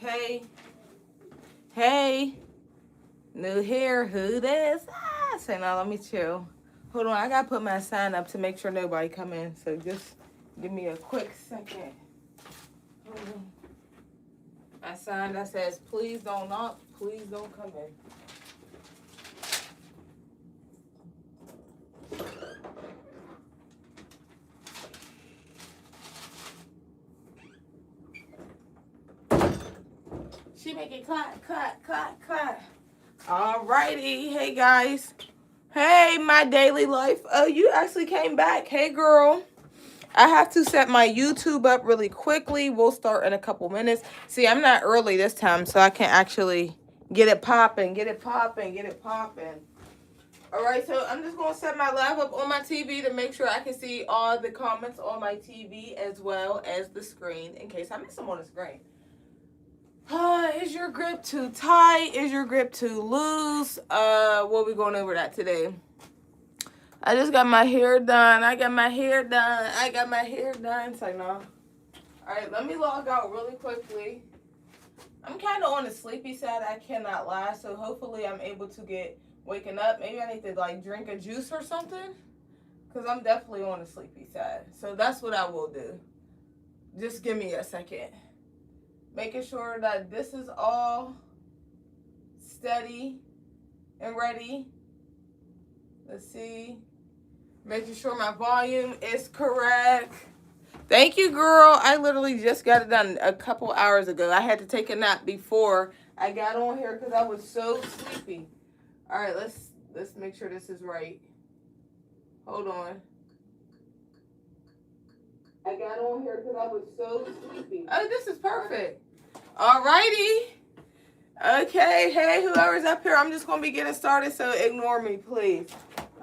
Hey. Hey. New hair. Who this? Ah, say no, let me chill. Hold on, I gotta put my sign up to make sure nobody come in. So just give me a quick second. Hold on. My sign that says, please don't knock, please don't come in. She make it clap, clap, clap, clap. Alrighty. Hey, guys. Hey, my daily life. Oh, you actually came back. Hey, girl. I have to set my YouTube up really quickly. We'll start in a couple minutes. See, I'm not early this time, so I can actually get it popping, get it popping, get it popping. All right, so I'm just going to set my live up on my TV to make sure I can see all the comments on my TV as well as the screen in case I miss them on the screen. Is your grip too tight? Is your grip too loose? We'll be going over that today. I just got my hair done. I got my hair done. I got my hair done. So no. All right, let me log out really quickly. I'm kind of on the sleepy side. I cannot lie. So hopefully I'm able to get waking up. Maybe I need to like drink a juice or something. Because I'm definitely on the sleepy side. So that's what I will do. Just give me a second. Making sure that this is all steady and ready. Let's see. Making sure my volume is correct. Thank you, girl. I literally just got it done a couple hours ago. I had to take a nap before I got on here because I was so sleepy. All right, let's make sure this is right. Hold on. I got on here because I was so sleepy. Oh, this is perfect. All righty. Okay, hey, whoever's up here, I'm just going to be getting started, so ignore me, please.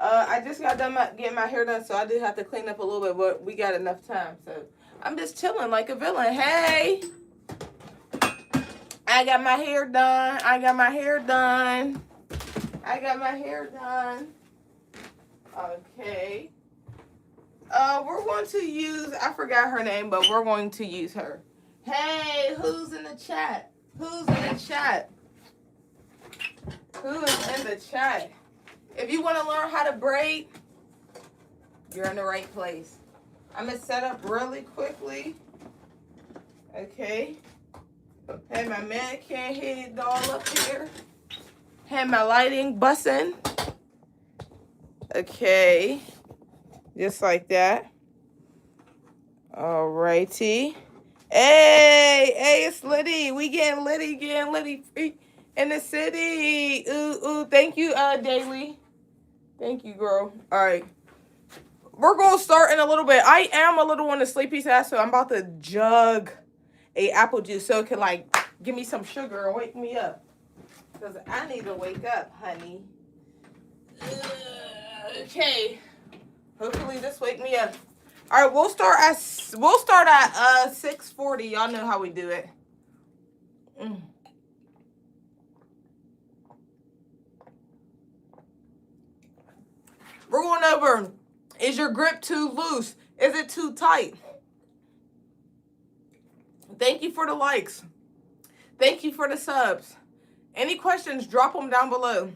I just got done getting my hair done, so I do have to clean up a little bit, but we got enough time, so I'm just chilling like a villain. Hey, I got my hair done. I got my hair done. I got my hair done. Okay. We're going to use, I forgot her name, but we're going to use her. Hey, who's in the chat? Who's in the chat? Who is in the chat? If you want to learn how to braid, you're in the right place. I'm going to set up really quickly. Okay. Have my mannequin head doll up here. Have my lighting bussing. Okay. Just like that. All righty. Hey, it's Liddy. We getting litty in the city. Ooh, thank you, Daily. Thank you, girl. All right. We're going to start in a little bit. I am a little on the sleepy side, so I'm about to jug a apple juice so it can, like, give me some sugar and wake me up. Because I need to wake up, honey. Okay. Hopefully this wake me up. All right, we'll start at 6:40. Y'all know how we do it. We're going over, is your grip too loose? Is it too tight? Thank you for the likes. Thank you for the subs. Any questions, drop them down below.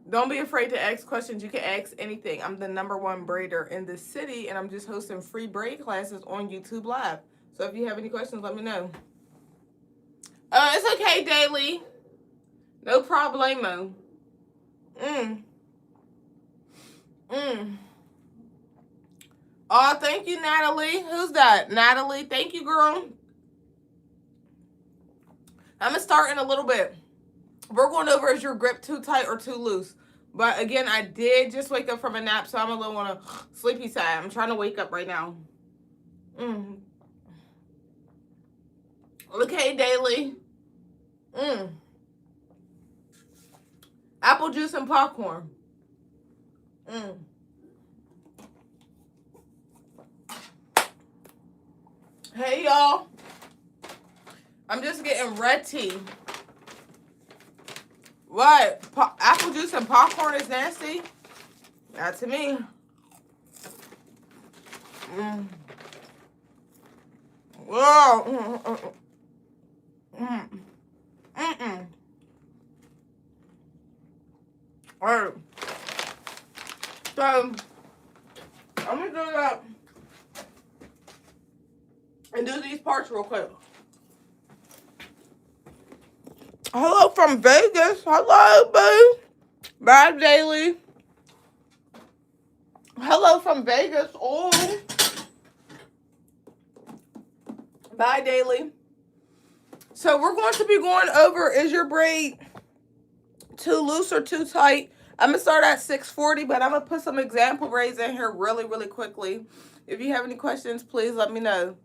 Don't be afraid to ask questions. You can ask anything. I'm the #1 braider in the city, and I'm just hosting free braid classes on YouTube Live. So if you have any questions, let me know. It's okay, Daily. No problemo. Oh, thank you, Natalie. Who's that? Natalie, thank you, girl. I'm going to start in a little bit. We're going over, is your grip too tight or too loose? But again, I did just wake up from a nap, so I'm a little on a sleepy side. I'm trying to wake up right now. Okay, Daily. Apple juice and popcorn. Hey, y'all. I'm just getting red tea. What? Apple juice and popcorn is nasty? Not to me. Whoa. Alright. So, I'm gonna do that and do these parts real quick. Hello from Vegas. Hello, boo. Bye, Daily. Hello from Vegas. Oh. Bye, Daily. So we're going to be going over, is your braid too loose or too tight? I'm going to start at 640, but I'm going to put some example braids in here really, really quickly. If you have any questions, please let me know.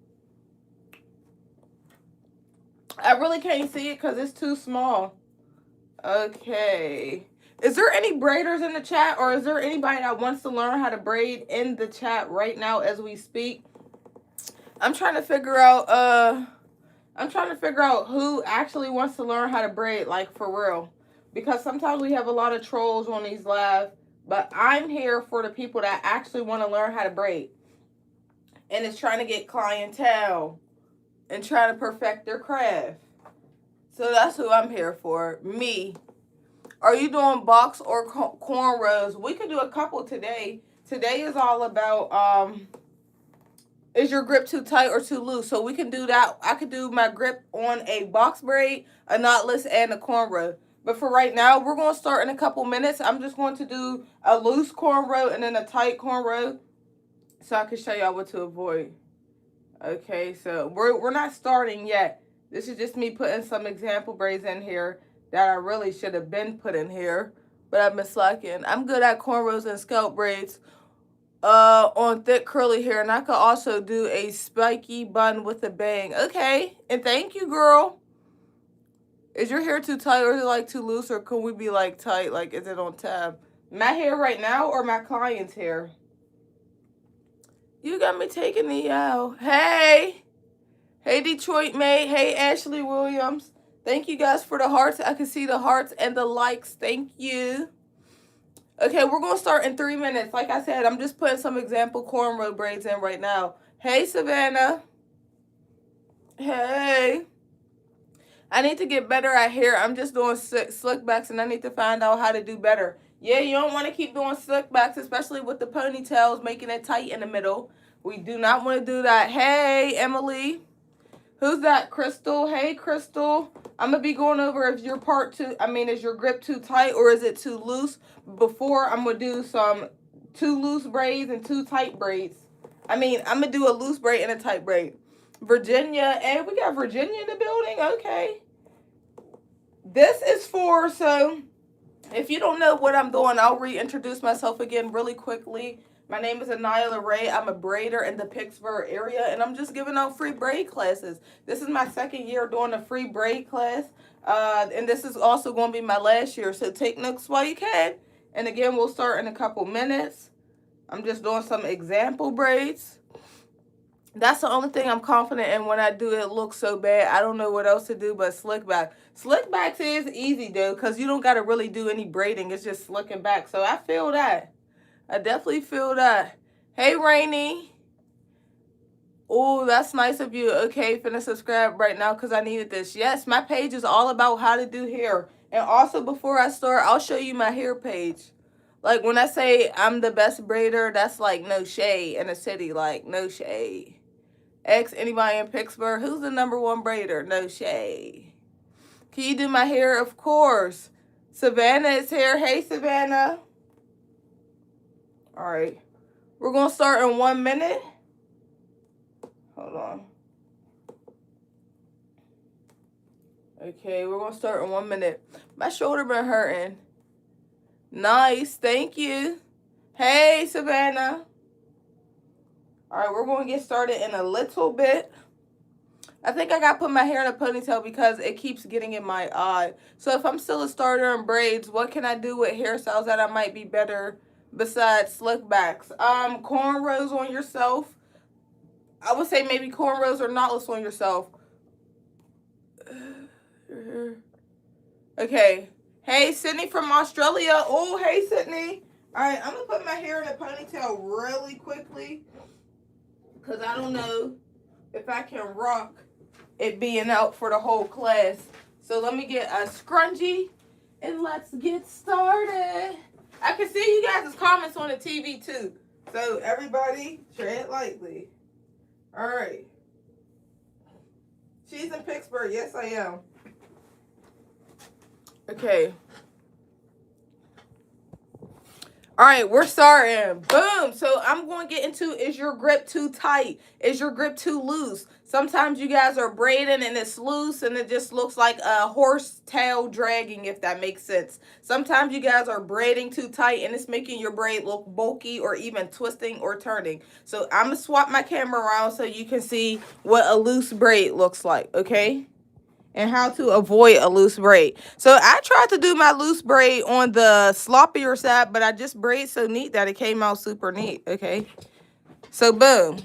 I really can't see it because it's too small. Okay. Is there any braiders in the chat, or is there anybody that wants to learn how to braid in the chat right now as we speak? I'm trying to figure out who actually wants to learn how to braid, like for real. Because sometimes we have a lot of trolls on these live, but I'm here for the people that actually want to learn how to braid. And it's trying to get clientele and trying to perfect their craft. So that's who I'm here for. Me. Are you doing box or cornrows? We could do a couple today. Today is all about is your grip too tight or too loose? So we can do that. I could do my grip on a box braid, a knotless, and a cornrow. But for right now, we're going to start in a couple minutes. I'm just going to do a loose cornrow and then a tight cornrow so I can show y'all what to avoid. Okay, so we're not starting yet. This is just me putting some example braids in here that I really should have been put in here, but I've been slacking. I'm good at cornrows and scalp braids on thick curly hair, and I could also do a spiky bun with a bang. Okay, and thank you, girl. Is your hair too tight, or is it like too loose, or can we be like tight? Like, is it on tab? My hair right now or my client's hair? You got me taking the out. Hey Detroit May. Hey Ashley Williams. Thank you guys for the hearts. I can see the hearts and the likes. Thank you. Okay, we're going to start in 3 minutes. Like I said, I'm just putting some example cornrow braids in right now. Hey, Savannah. Hey. I need to get better at hair. I'm just doing slick backs, and I need to find out how to do better. Yeah, you don't want to keep doing slick backs, especially with the ponytails, making it tight in the middle. We do not want to do that. Hey, Emily. Who's that? Crystal. Hey, Crystal. I'm going to be going over if your is your grip too tight or is it too loose? Before, I'm going to do some 2 loose braids and 2 tight braids. I'm going to do a loose braid and a tight braid. Virginia. Hey, we got Virginia in the building. Okay. This is for, so if you don't know what I'm doing, I'll reintroduce myself again really quickly. My name is Aniya.LaRaye. I'm a braider in the Pittsburgh area, and I'm just giving out free braid classes. This is my 2nd year doing a free braid class, and this is also going to be my last year, so take notes while you can. And again, we'll start in a couple minutes. I'm just doing some example braids. That's the only thing I'm confident in. When I do it, looks so bad. I don't know what else to do but slick back. Slick backs is easy, though, because you don't got to really do any braiding. It's just slicking back, so I feel that. I definitely feel that. Hey, Rainy. Oh, that's nice of you. Okay, finna subscribe right now because I needed this. Yes, my page is all about how to do hair. And also, before I start, I'll show you my hair page. Like, when I say I'm the best braider, that's like no shade in the city. Like, no shade. Ask anybody in Pittsburgh, who's the #1 braider? No shade. Can you do my hair? Of course. Savannah is here. Hey, Savannah. All right, we're going to start in 1 minute. Hold on. Okay, we're going to start in 1 minute. My shoulder been hurting. Nice, thank you. Hey, Savannah. All right, we're going to get started in a little bit. I think I got to put my hair in a ponytail because it keeps getting in my eye. So if I'm still a starter in braids, what can I do with hairstyles that I might be better besides slick backs? Cornrows on yourself. I would say maybe cornrows or knotless on yourself. Okay. Hey, Sydney from Australia. Oh, hey, Sydney. All right, I'm going to put my hair in a ponytail really quickly because I don't know if I can rock it being out for the whole class. So let me get a scrunchie and let's get started. I can see you guys' comments on the TV too. So everybody tread lightly. All right. She's in Pittsburgh. Yes, I am. Okay. All right, we're starting. Boom. So I'm going to get into, is your grip too tight? Is your grip too loose? Sometimes you guys are braiding and it's loose and it just looks like a horse tail dragging, if that makes sense. Sometimes you guys are braiding too tight and it's making your braid look bulky or even twisting or turning. So I'm going to swap my camera around so you can see what a loose braid looks like, okay? And how to avoid a loose braid. So I tried to do my loose braid on the sloppier side, but I just braid so neat that it came out super neat, okay? So boom.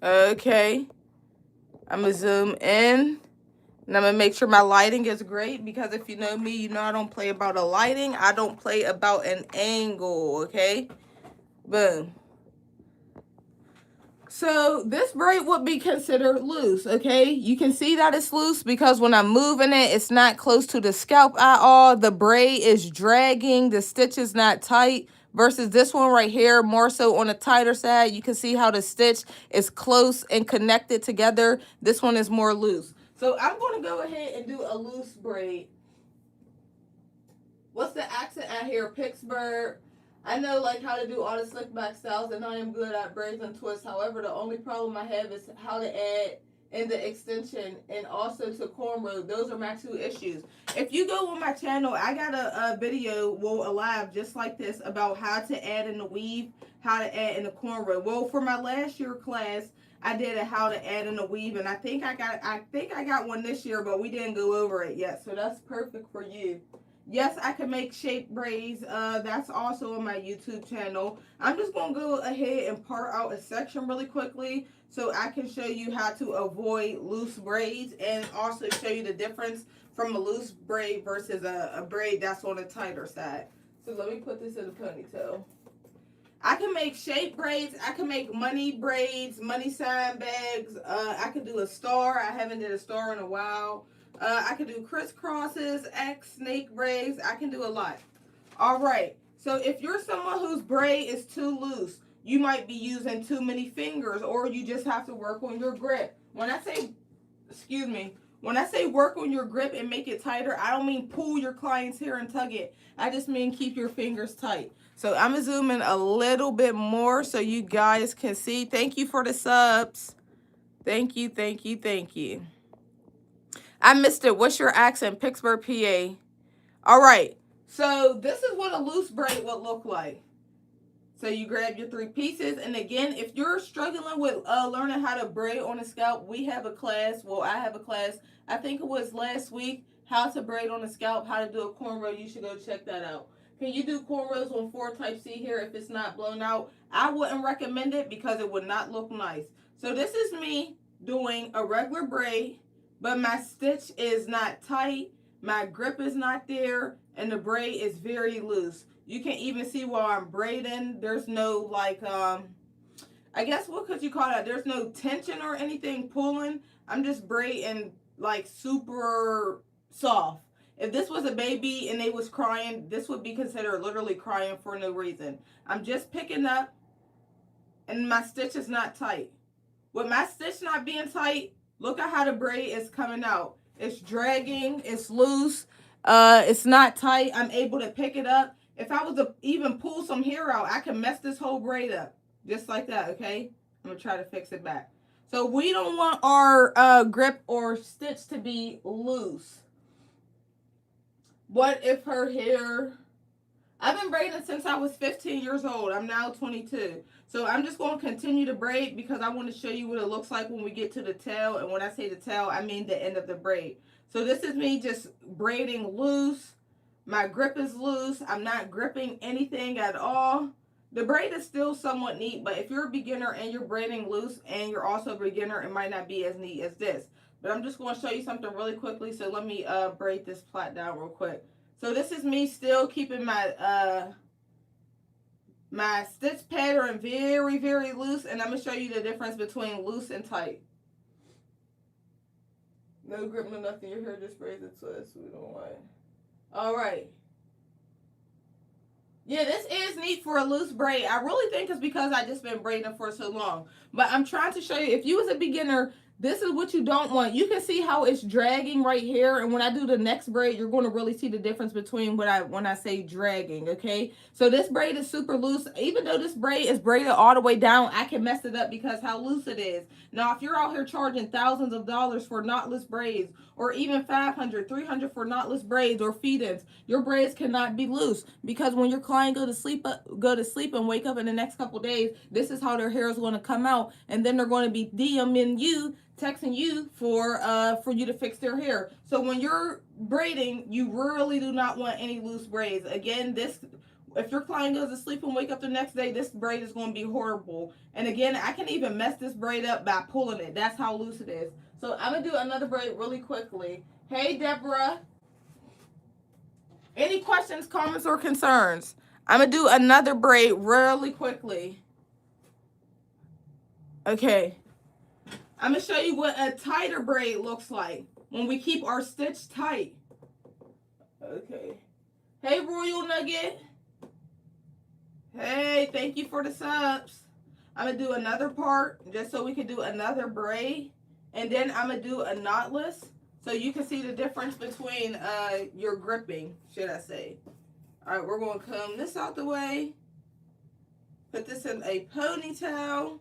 Okay. I'm going to zoom in. And I'm going to make sure my lighting is great, because if you know me, you know I don't play about a lighting. I don't play about an angle, okay? Boom. So this braid would be considered loose, okay? You can see that it's loose because when I'm moving it, it's not close to the scalp at all. The braid is dragging. The stitch is not tight. Versus this one right here, more so on the tighter side. You can see how the stitch is close and connected together. This one is more loose. So I'm going to go ahead and do a loose braid. What's the accent out here? Pittsburgh. I know like how to do all the slick back styles, and I am good at braids and twists. However, the only problem I have is how to add in the extension and also to cornrow. Those are my two issues. If you go on my channel, I got a video, well, a live just like this, about how to add in the weave, how to add in the cornrow. Well, for my last year class, I did a how to add in the weave, and I think I got one this year, but we didn't go over it yet. So that's perfect for you. Yes, I can make shape braids. That's also on my YouTube channel. I'm just going to go ahead and part out a section really quickly so I can show you how to avoid loose braids and also show you the difference from a loose braid versus a braid that's on the tighter side. So let me put this in a ponytail. I can make shape braids. I can make money braids, money sign bags. I could do a star. I haven't did a star in a while. I can do crisscrosses, X, snake braids. I can do a lot. All right. So if you're someone whose braid is too loose, you might be using too many fingers, or you just have to work on your grip. When I say, excuse me, when I say work on your grip and make it tighter, I don't mean pull your client's hair and tug it. I just mean keep your fingers tight. So I'm going to zoom in a little bit more so you guys can see. Thank you for the subs. Thank you, thank you, thank you. I missed it. What's your accent? Pittsburgh, PA. All right. So this is what a loose braid would look like. So you grab your 3 pieces. And again, if you're struggling with learning how to braid on a scalp, we have a class. Well, I have a class. I think it was last week. How to braid on a scalp, how to do a cornrow. You should go check that out. Can you do cornrows on 4 type C here if it's not blown out? I wouldn't recommend it because it would not look nice. So this is me doing a regular braid, but my stitch is not tight, my grip is not there, and the braid is very loose. You can even see while I'm braiding, there's no like, I guess what could you call that? There's no tension or anything pulling. I'm just braiding like super soft. If this was a baby and they was crying, this would be considered literally crying for no reason. I'm just picking up and my stitch is not tight. With my stitch not being tight, look at how the braid is coming out. It's dragging, it's loose, it's not tight. I'm able to pick it up. If I was to even pull some hair out, I can mess this whole braid up. Just like that, okay? I'm going to try to fix it back. So we don't want our grip or stitch to be loose. What if her hair... I've been braiding since I was 15 years old. I'm now 22. So I'm just going to continue to braid because I want to show you what it looks like when we get to the tail. And when I say the tail, I mean the end of the braid. So this is me just braiding loose. My grip is loose. I'm not gripping anything at all. The braid is still somewhat neat, but if you're a beginner and you're braiding loose and you're also a beginner, it might not be as neat as this. But I'm just going to show you something really quickly. So let me braid this plait down real quick. So this is me still keeping my my stitch pattern very, very loose, and I'm going to show you the difference between loose and tight. No grip, no nothing. Your hair just braids it, so we don't want it. All right. Yeah, this is neat for a loose braid. I really think it's because I just been braiding for so long. But I'm trying to show you, if you was a beginner, this is what you don't want. You can see how it's dragging right here. And when I do the next braid, you're going to really see the difference between when I say dragging, okay? So this braid is super loose. Even though this braid is braided all the way down, I can mess it up because how loose it is. Now, if you're out here charging thousands of dollars for knotless braids, or even 500, 300 for knotless braids or feed-ins, your braids cannot be loose, because when your client go to sleep and wake up in the next couple days, this is how their hair is going to come out, and then they're going to be DMing you, texting you for you to fix their hair. So when you're braiding, you really do not want any loose braids. Again, if your client goes to sleep and wake up the next day, this braid is going to be horrible. And again, I can even mess this braid up by pulling it. That's how loose it is. So I'm going to do another braid really quickly. Hey, Deborah. Any questions, comments, or concerns? I'm going to do another braid really quickly. Okay. I'm going to show you what a tighter braid looks like when we keep our stitch tight. Okay. Hey, Royal Nugget. Hey, thank you for the subs. I'm going to do another part just so we can do another braid. And then I'm going to do a knotless so you can see the difference between your gripping, should I say. All right, we're going to comb this out the way. Put this in a ponytail,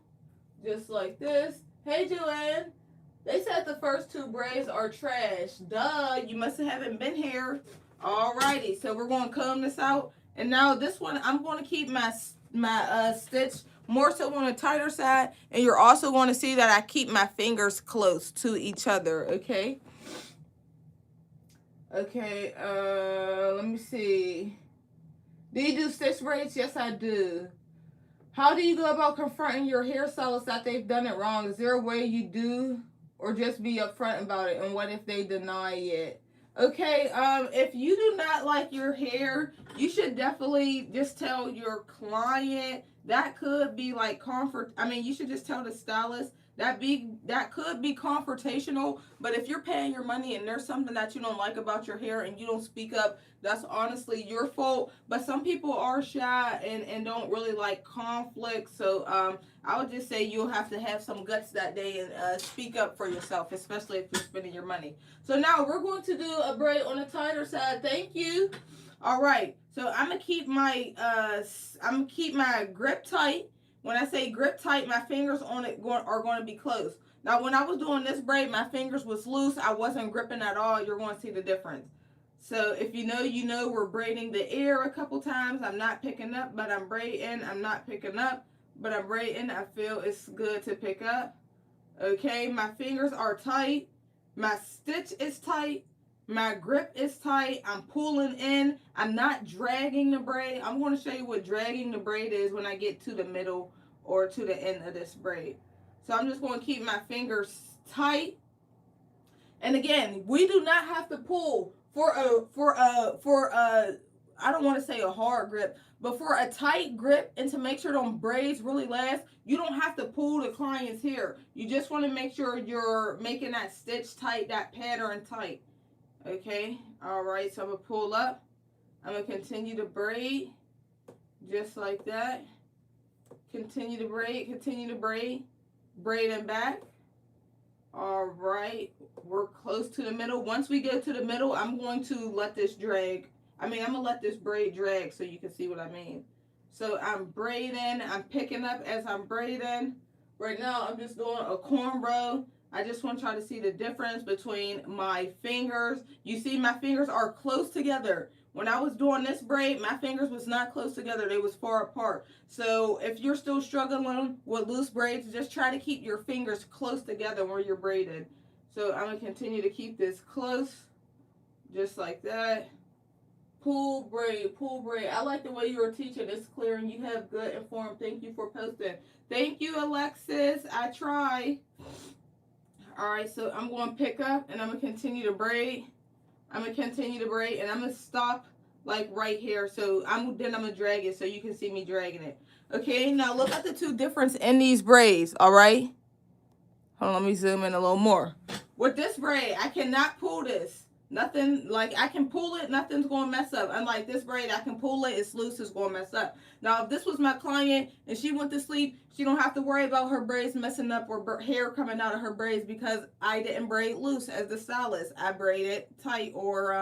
just like this. Hey, Joanne. They said the first two braids are trash. Duh, you must haven't been here. Alrighty, so we're going to comb this out. And now this one, I'm going to keep my stitch more so on the tighter side. And you're also going to see that I keep my fingers close to each other, okay? Okay, let me see. Do you do stitch braids? Yes, I do. How do you go about confronting your hairstylist that they've done it wrong? Is there a way you do, or just be upfront about it? And what if they deny it? Okay, if you do not like your hair, you should definitely just tell your client. That could be like comfort. I mean, you should just tell the stylist. That could be confrontational, but if you're paying your money and there's something that you don't like about your hair and you don't speak up, that's honestly your fault. But some people are shy and don't really like conflict, so I would just say you'll have to have some guts that day and speak up for yourself, especially if you're spending your money. So now we're going to do a braid on the tighter side. Thank you. All right, so I'm gonna keep my grip tight. When I say grip tight, my fingers on it are going to be close. Now, when I was doing this braid, my fingers was loose. I wasn't gripping at all. You're going to see the difference. So if you know, you know. We're braiding the air a couple times. I'm not picking up, but I'm braiding. I'm not picking up, but I'm braiding. I feel it's good to pick up. Okay, my fingers are tight. My stitch is tight. My grip is tight. I'm pulling in. I'm not dragging the braid. I'm going to show you what dragging the braid is when I get to the middle or to the end of this braid. So I'm just going to keep my fingers tight. And again, we do not have to pull for a I don't want to say a hard grip, but for a tight grip and to make sure them braids really last, you don't have to pull the client's hair. You just want to make sure you're making that stitch tight, that pattern tight. Okay, all right, so I'm going to pull up. I'm going to continue to braid just like that. Continue to braid, braid and back. All right, we're close to the middle. Once we go to the middle, I'm going to let this drag. I'm going to let this braid drag so you can see what I mean. So I'm braiding, I'm picking up as I'm braiding. Right now, I'm just doing a cornrow. I just want y'all to see the difference between my fingers. You see my fingers are close together. When I was doing this braid, my fingers was not close together. They was far apart. So if you're still struggling with loose braids, just try to keep your fingers close together where you're braided. So I'm going to continue to keep this close, just like that. Pull, braid, pull, braid. I like the way you are teaching. It's clear and you have good informed. Thank you for posting. Thank you, Alexis. I try. All right, so I'm going to pick up and I'm going to continue to braid. I'm going to continue to braid and I'm going to stop like right here. So I'm gonna drag it so you can see me dragging it. Okay, now look at the two difference in these braids. All right, hold on, let me zoom in a little more. With this braid, I cannot pull this. Nothing, like I can pull it, nothing's going to mess up. Unlike this braid, I can pull it, it's loose, it's going to mess up. Now, if this was my client and she went to sleep, she don't have to worry about her braids messing up or hair coming out of her braids because I didn't braid loose as the stylist. I braided tight, or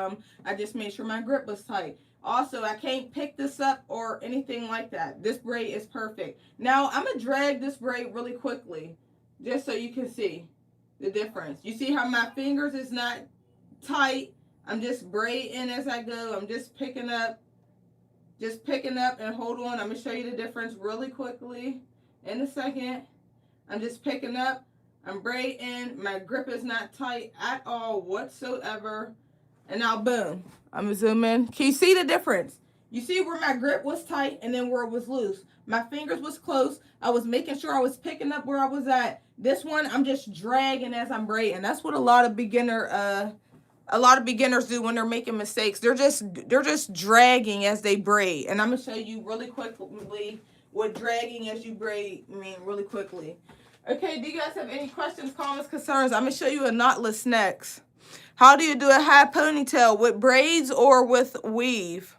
I just made sure my grip was tight. Also, I can't pick this up or anything like that. This braid is perfect. Now, I'm going to drag this braid really quickly just so you can see the difference. You see how my fingers is not tight? I'm just braiding as I go. I'm just picking up, and hold on. I'm going to show you the difference really quickly in a second. I'm just picking up. I'm braiding. My grip is not tight at all whatsoever. And now, boom. I'm going to zoom in. Can you see the difference? You see where my grip was tight and then where it was loose. My fingers was close. I was making sure I was picking up where I was at. This one, I'm just dragging as I'm braiding. That's what a lot of beginners do when they're making mistakes. They're just dragging as they braid. And I'm gonna show you really quickly what dragging as you braid mean really quickly. Okay, do you guys have any questions, comments, concerns? I'm gonna show you a knotless next. How do you do a high ponytail, with braids or with weave?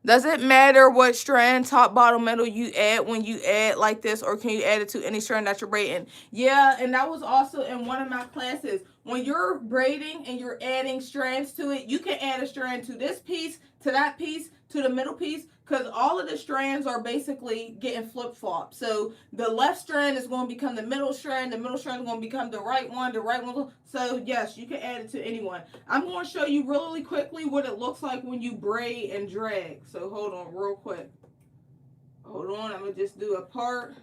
Does it matter what strand, top, bottom, middle you add when you add like this, or can you add it to any strand that you're braiding? Yeah, and that was also in one of my classes. When you're braiding and you're adding strands to it, you can add a strand to this piece, to that piece, to the middle piece, because all of the strands are basically getting flip-flopped. So the left strand is going to become the middle strand is going to become the right one. So yes, you can add it to anyone. I'm going to show you really quickly what it looks like when you braid and drag. So hold on real quick. Hold on, I'm going to just do a part.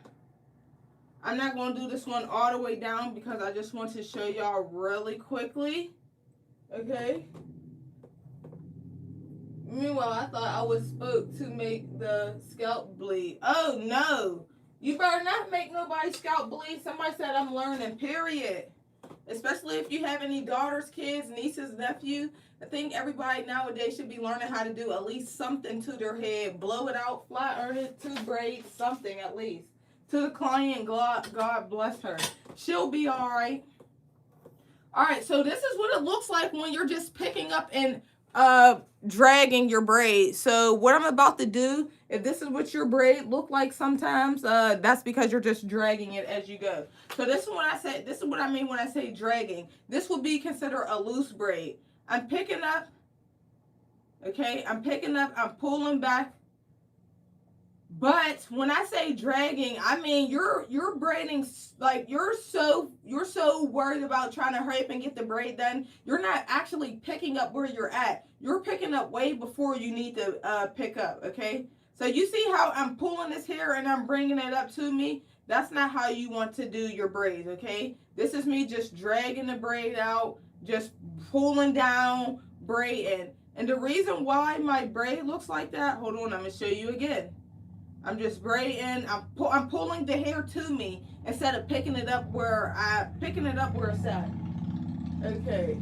I'm not going to do this one all the way down because I just want to show y'all really quickly. Okay. Meanwhile, I thought I was supposed to make the scalp bleed. Oh, no. You better not make nobody's scalp bleed. Somebody said I'm learning, period. Especially if you have any daughters, kids, nieces, nephews. I think everybody nowadays should be learning how to do at least something to their head. Blow it out, flat iron it, 2 braids, something at least. To the client, God bless her. She'll be all right. All right, so this is what it looks like when you're just picking up and dragging your braid. So what I'm about to do, if this is what your braid look like sometimes, that's because you're just dragging it as you go. So this is what I mean when I say dragging. This will be considered a loose braid. I'm picking up, okay? I'm pulling back. But when I say dragging, I mean you're braiding, like you're so worried about trying to hurry up and get the braid done. You're not actually picking up where you're at. You're picking up way before you need to pick up, okay? So you see how I'm pulling this hair and I'm bringing it up to me? That's not how you want to do your braids, okay? This is me just dragging the braid out, just pulling down, braiding. And the reason why my braid looks like that, hold on, I'm going to show you again. I'm just braiding. I'm pulling the hair to me instead of picking it up where it's at. Okay.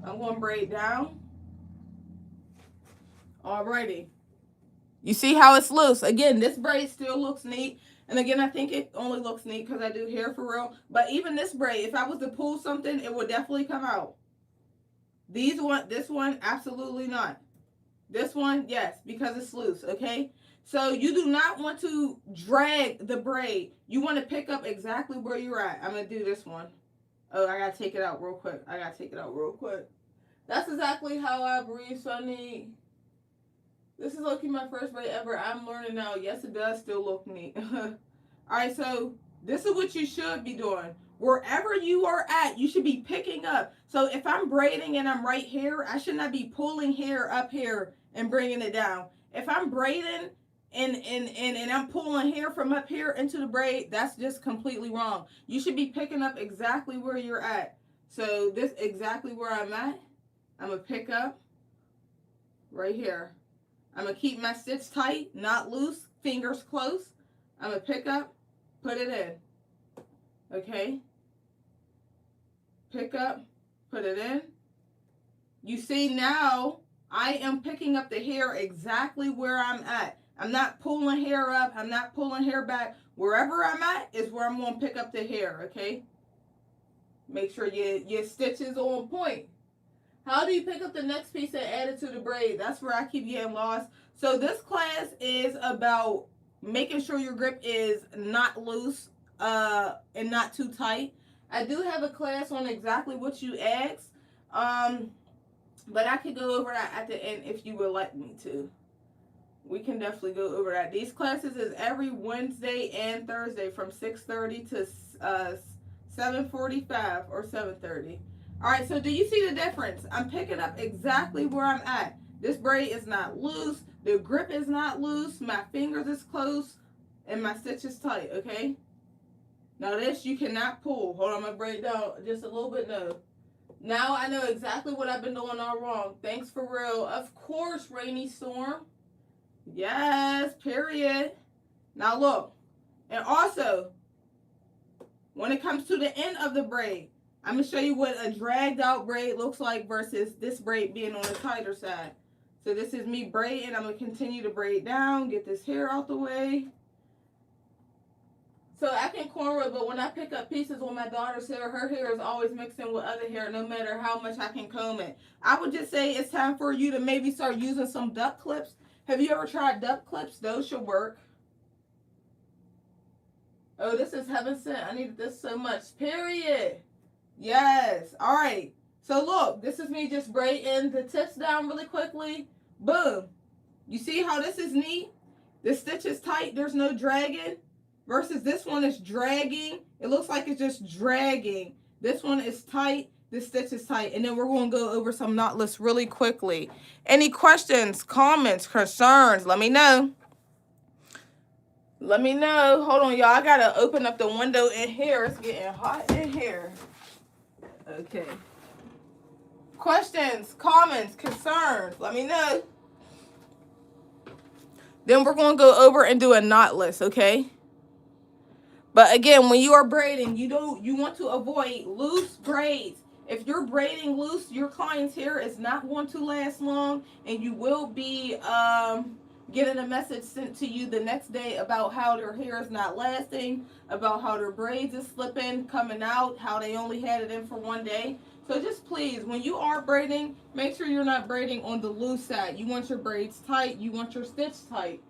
I'm going to braid down. Alrighty. You see how it's loose. Again, this braid still looks neat. And again, I think it only looks neat because I do hair for real. But even this braid, if I was to pull something, it would definitely come out. This one, absolutely not. This one, yes, because it's loose, okay? So you do not want to drag the braid. You want to pick up exactly where you're at. I'm going to do this one. Oh, I got to take it out real quick. That's exactly how I breathe, Sunny. This is looking my first braid ever. I'm learning now. Yes, it does still look neat. All right, so this is what you should be doing. Wherever you are at, you should be picking up. So if I'm braiding and I'm right here, I should not be pulling hair up here and bringing it down. If I'm braiding and I'm pulling hair from up here into the braid, that's just completely wrong. You should be picking up exactly where you're at. So this exactly where I'm at. I'm going to pick up right here. I'm going to keep my stitch tight, not loose, fingers close. I'm going to pick up, put it in. Okay. Pick up, put it in. You see now I am picking up the hair exactly where I'm at. I'm not pulling hair up. I'm not pulling hair back. Wherever I'm at is where I'm going to pick up the hair, okay? Make sure your stitch is on point. How do you pick up the next piece and add it to the braid? That's where I keep getting lost. So this class is about making sure your grip is not loose and not too tight. I do have a class on exactly what you asked, but I could go over that at the end if you would like me to. We can definitely go over that. These classes is every Wednesday and Thursday from 6:30 to 7:45 or 7:30. All right, so do you see the difference? I'm picking up exactly where I'm at. This braid is not loose. The grip is not loose. My fingers is close, and my stitch is tight, okay? Now this you cannot pull. Hold on, I'm going to break down just a little bit. No. Now I know exactly what I've been doing all wrong. Thanks for real. Of course, Rainy Storm. Yes, period. Now look. And also, when it comes to the end of the braid, I'm going to show you what a dragged out braid looks like versus this braid being on the tighter side. So this is me braiding. I'm going to continue to braid down, get this hair out the way. So I can cornrow, but when I pick up pieces on my daughter's hair, her hair is always mixed in with other hair no matter how much I can comb it. I would just say it's time for you to maybe start using some duck clips. Have you ever tried duck clips? Those should work. Oh, this is heaven sent. I needed this so much. Period. Yes. All right. So look, this is me just braiding the tips down really quickly. Boom. You see how this is neat? The stitch is tight. There's no dragging. Versus this one is dragging. It looks like it's just dragging. This one is tight. This stitch is tight. And then we're going to go over some knotless really quickly. Any questions, comments, concerns? Let me know. Let me know. Hold on, y'all. I got to open up the window in here. It's getting hot in here. Okay. Questions, comments, concerns? Let me know. Then we're going to go over and do a knotless, okay? But again, when you are braiding, you want to avoid loose braids. If you're braiding loose, your client's hair is not going to last long, and you will be getting a message sent to you the next day about how their hair is not lasting, about how their braids is slipping, coming out, how they only had it in for one day. So just please, when you are braiding, make sure you're not braiding on the loose side. You want your braids tight. You want your stitch tight.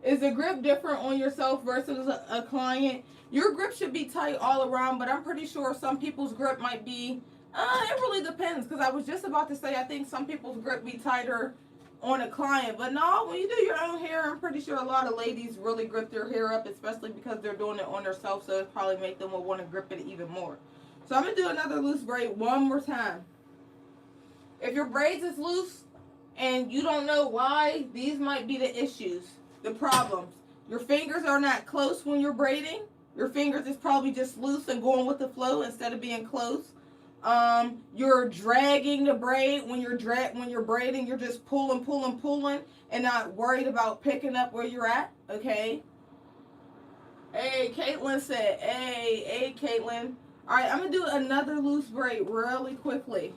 Is the grip different on yourself versus a client? Your grip should be tight all around, but I'm pretty sure some people's grip might be, it really depends, because I was just about to say I think some people's grip be tighter on a client. But no, when you do your own hair, I'm pretty sure a lot of ladies really grip their hair up, especially because they're doing it on themselves, so it probably make them want to grip it even more. So I'm going to do another loose braid one more time. If your braids is loose and you don't know why, these might be the issues. The problems. Your fingers are not close when you're braiding. Your fingers is probably just loose and going with the flow instead of being close. You're dragging the braid when you're braiding. You're just pulling, and not worried about picking up where you're at. Okay. Hey, Caitlin said. Hey, Caitlin. All right, I'm gonna do another loose braid really quickly.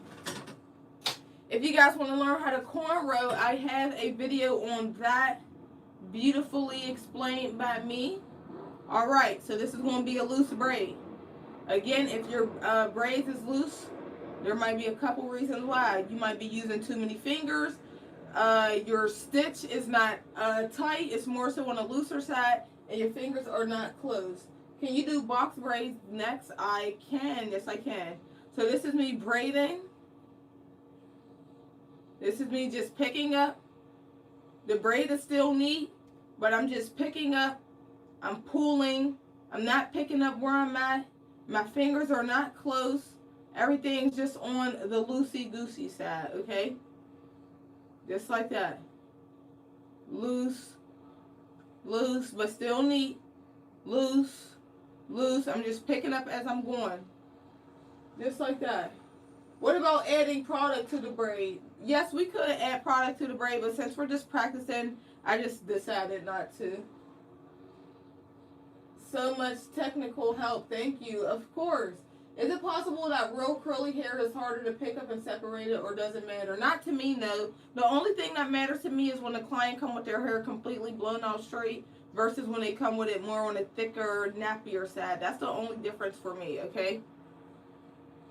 If you guys want to learn how to cornrow, I have a video on that. Beautifully explained by me. All right, so this is going to be a loose braid. Again, if your braids is loose, there might be a couple reasons why. You might be using too many fingers. Your stitch is not tight. It's more so on the looser side, and your fingers are not closed. Can you do box braids next? I can. Yes, I can. So this is me braiding. This is me just picking up. The braid is still neat, but I'm just picking up. I'm pulling. I'm not picking up where I'm at. My fingers are not close. Everything's just on the loosey-goosey side, okay? Just like that. Loose, loose, but still neat. Loose, loose. I'm just picking up as I'm going. Just like that. What about adding product to the braid? Yes, we could add product to the braid, but since we're just practicing, I just decided not to. So much technical help. Thank you. Of course. Is it possible that real curly hair is harder to pick up and separate it, or does it matter? Not to me, no. The only thing that matters to me is when the client come with their hair completely blown out straight versus when they come with it more on a thicker, nappier side. That's the only difference for me, okay?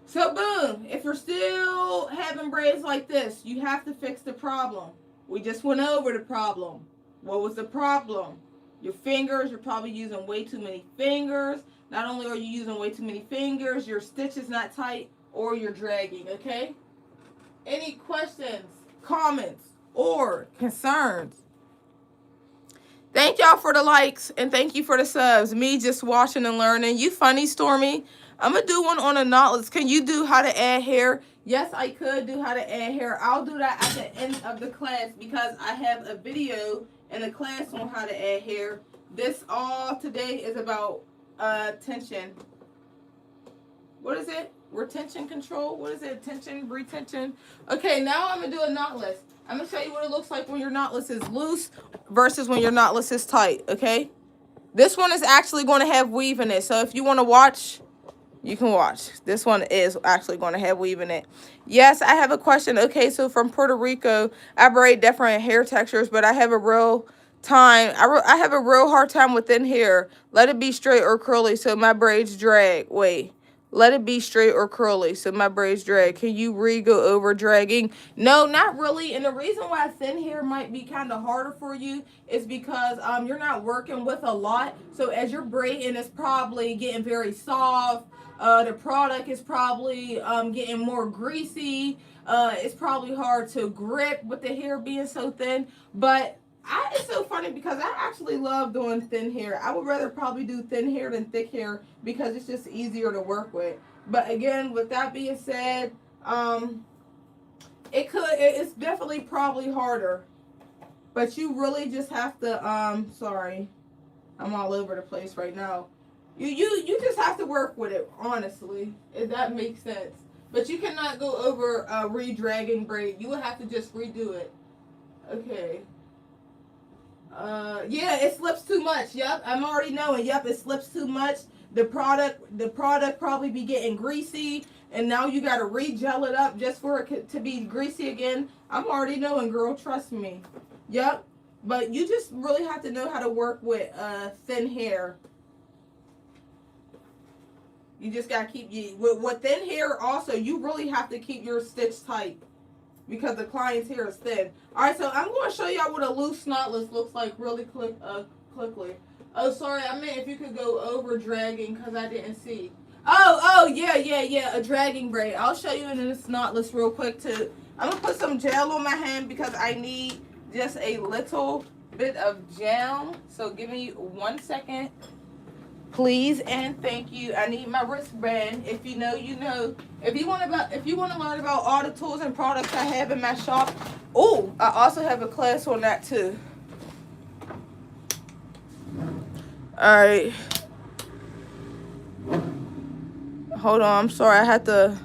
So boom, if you're still having braids like this, you have to fix the problem. We just went over the problem. What was the problem? Your fingers, you're probably using way too many fingers. Not only are you using way too many fingers, your stitch is not tight, or you're dragging, okay? Any questions, comments, or concerns? Thank y'all for the likes, and thank you for the subs. Me just watching and learning. You funny, Stormy. I'm going to do one on a knotless. Can you do how to add hair? Yes, I could do how to add hair. I'll do that at the end of the class because I have a video in the class on how to add hair. This all today is about tension. What is it? Retention control? What is it? Tension, retention. Okay, now I'm going to do a knotless. I'm going to show you what it looks like when your knotless is loose versus when your knotless is tight, okay? This one is actually going to have weave in it. So if you want to watch, you can watch. This one is actually going to have weave in it. Yes, I have a question. Okay, so from Puerto Rico, I braid different hair textures, but I have a real I have a real hard time with thin hair. Let it be straight or curly so my braids drag. Wait. Let it be straight or curly so my braids drag. Can you go over dragging? No, not really. And the reason why thin hair might be kind of harder for you is because you're not working with a lot. So as you're braiding, it's probably getting very soft. The product is probably getting more greasy. It's probably hard to grip with the hair being so thin. But it's so funny because I actually love doing thin hair. I would rather probably do thin hair than thick hair because it's just easier to work with. But again, with that being said, it's definitely probably harder. But you really just have to, sorry, I'm all over the place right now. You just have to work with it, honestly, if that makes sense. But you cannot go over re-dragging braid. You would have to just redo it. Okay. Yeah, it slips too much. Yep, I'm already knowing. Yep, it slips too much. The product probably be getting greasy, and now you got to re-gel it up just for it to be greasy again. I'm already knowing, girl. Trust me. Yep, but you just really have to know how to work with thin hair. You just got to keep with thin hair. Also, you really have to keep your stitch tight, because the client's hair is thin. Alright, so I'm going to show y'all what a loose knotless looks like really quickly. Oh, sorry, I meant if you could go over dragging because I didn't see. Oh, yeah, a dragging braid. I'll show you in this knotless real quick too. I'm going to put some gel on my hand because I need just a little bit of gel. So give me 1 second. Please and thank you. I need my wristband. If you know, you know. If you want to learn about all the tools and products I have in my shop, oh, I also have a class on that too. All right. Hold on. I'm sorry. I had to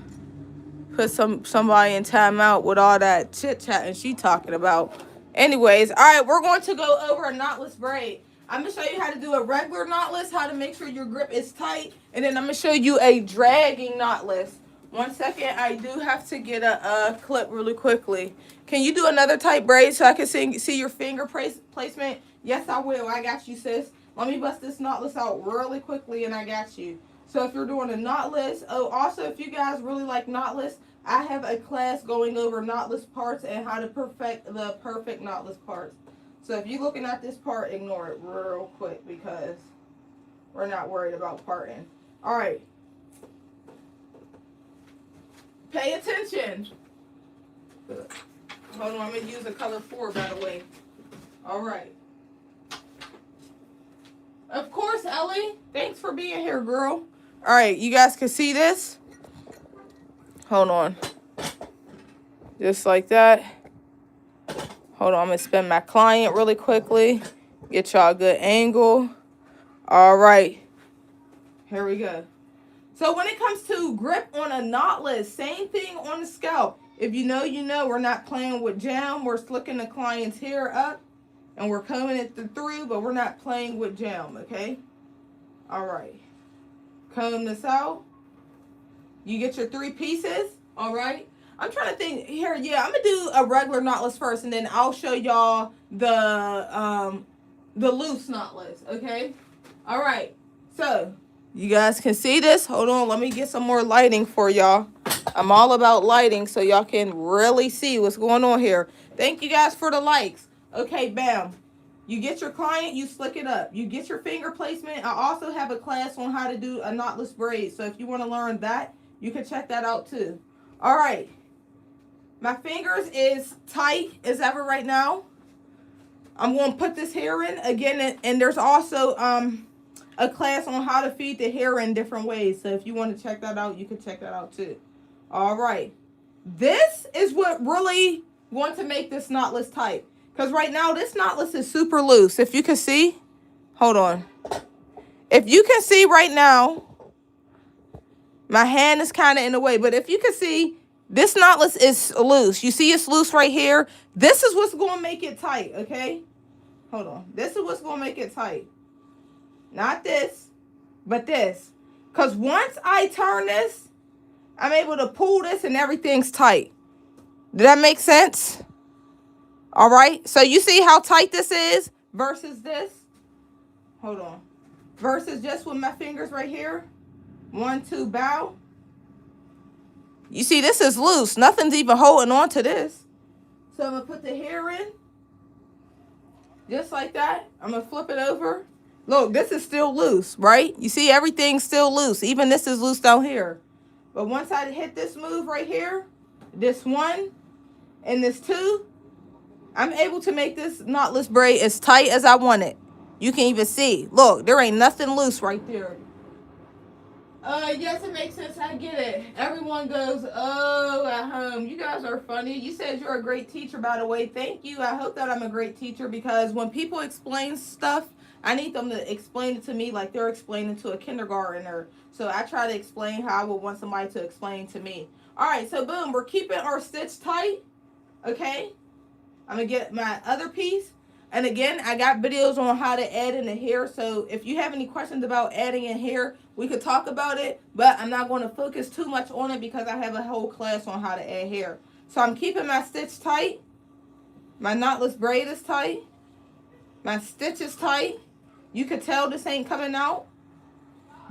put somebody in timeout with all that chit chatting she talking about. Anyways, all right. We're going to go over a knotless braid. I'm going to show you how to do a regular knotless, how to make sure your grip is tight, and then I'm going to show you a dragging knotless. 1 second, I do have to get a clip really quickly. Can you do another type braid so I can see your finger placement? Yes, I will. I got you, sis. Let me bust this knotless out really quickly, and I got you. So if you're doing a knotless, also if you guys really like knotless, I have a class going over knotless parts and how to perfect the perfect knotless parts. So if you're looking at this part, ignore it real quick because we're not worried about parting. All right. Pay attention. Hold on, I'm going to use a color 4, by the way. All right. Of course, Ellie. Thanks for being here, girl. All right, you guys can see this. Hold on. Just like that. Hold on, I'm going to spin my client really quickly. Get y'all a good angle. All right. Here we go. So when it comes to grip on a knotless, same thing on the scalp. If you know, you know. We're not playing with jam. We're slicking the client's hair up. And we're combing it through, but we're not playing with jam, okay? All right. Comb this out. You get your 3 pieces. All right. I'm trying to think here. Yeah, I'm gonna do a regular knotless first, and then I'll show y'all the loose knotless. Okay. All right. So you guys can see this. Hold on. Let me get some more lighting for y'all. I'm all about lighting so y'all can really see what's going on here. Thank you guys for the likes. Okay, bam. You get your client, you slick it up. You get your finger placement. I also have a class on how to do a knotless braid. So if you want to learn that, you can check that out too. All right. My fingers is tight as ever right now. I'm going to put this hair in again, and there's also a class on how to feed the hair in different ways. So if you want to check that out, you can check that out too. All right. This is what really going to make this knotless tight. Because right now, this knotless is super loose. If you can see, hold on. If you can see right now, my hand is kind of in the way. But if you can see, this knotless is loose. You see it's loose right here? This is what's going to make it tight, okay? Hold on. This is what's going to make it tight. Not this, but this. Because once I turn this, I'm able to pull this and everything's tight. Did that make sense? All right. So you see how tight this is versus this? Hold on. Versus just with my fingers right here. 1, 2, bow. You see, this is loose. Nothing's even holding on to this. So I'm going to put the hair in. Just like that. I'm going to flip it over. Look, this is still loose, right? You see, everything's still loose. Even this is loose down here. But once I hit this move right here, this 1 and this 2, I'm able to make this knotless braid as tight as I want it. You can even see. Look, there ain't nothing loose right there. Yes, it makes sense. I get it. Everyone goes, oh, at home. You guys are funny. You said you're a great teacher, by the way. Thank you. I hope that I'm a great teacher because when people explain stuff, I need them to explain it to me like they're explaining to a kindergartner. So I try to explain how I would want somebody to explain to me. All right, so boom, we're keeping our stitch tight. Okay. I'm going to get my other piece. And again, I got videos on how to add in the hair. So if you have any questions about adding in hair, we could talk about it. But I'm not going to focus too much on it because I have a whole class on how to add hair. So I'm keeping my stitch tight. My knotless braid is tight. My stitch is tight. You could tell this ain't coming out.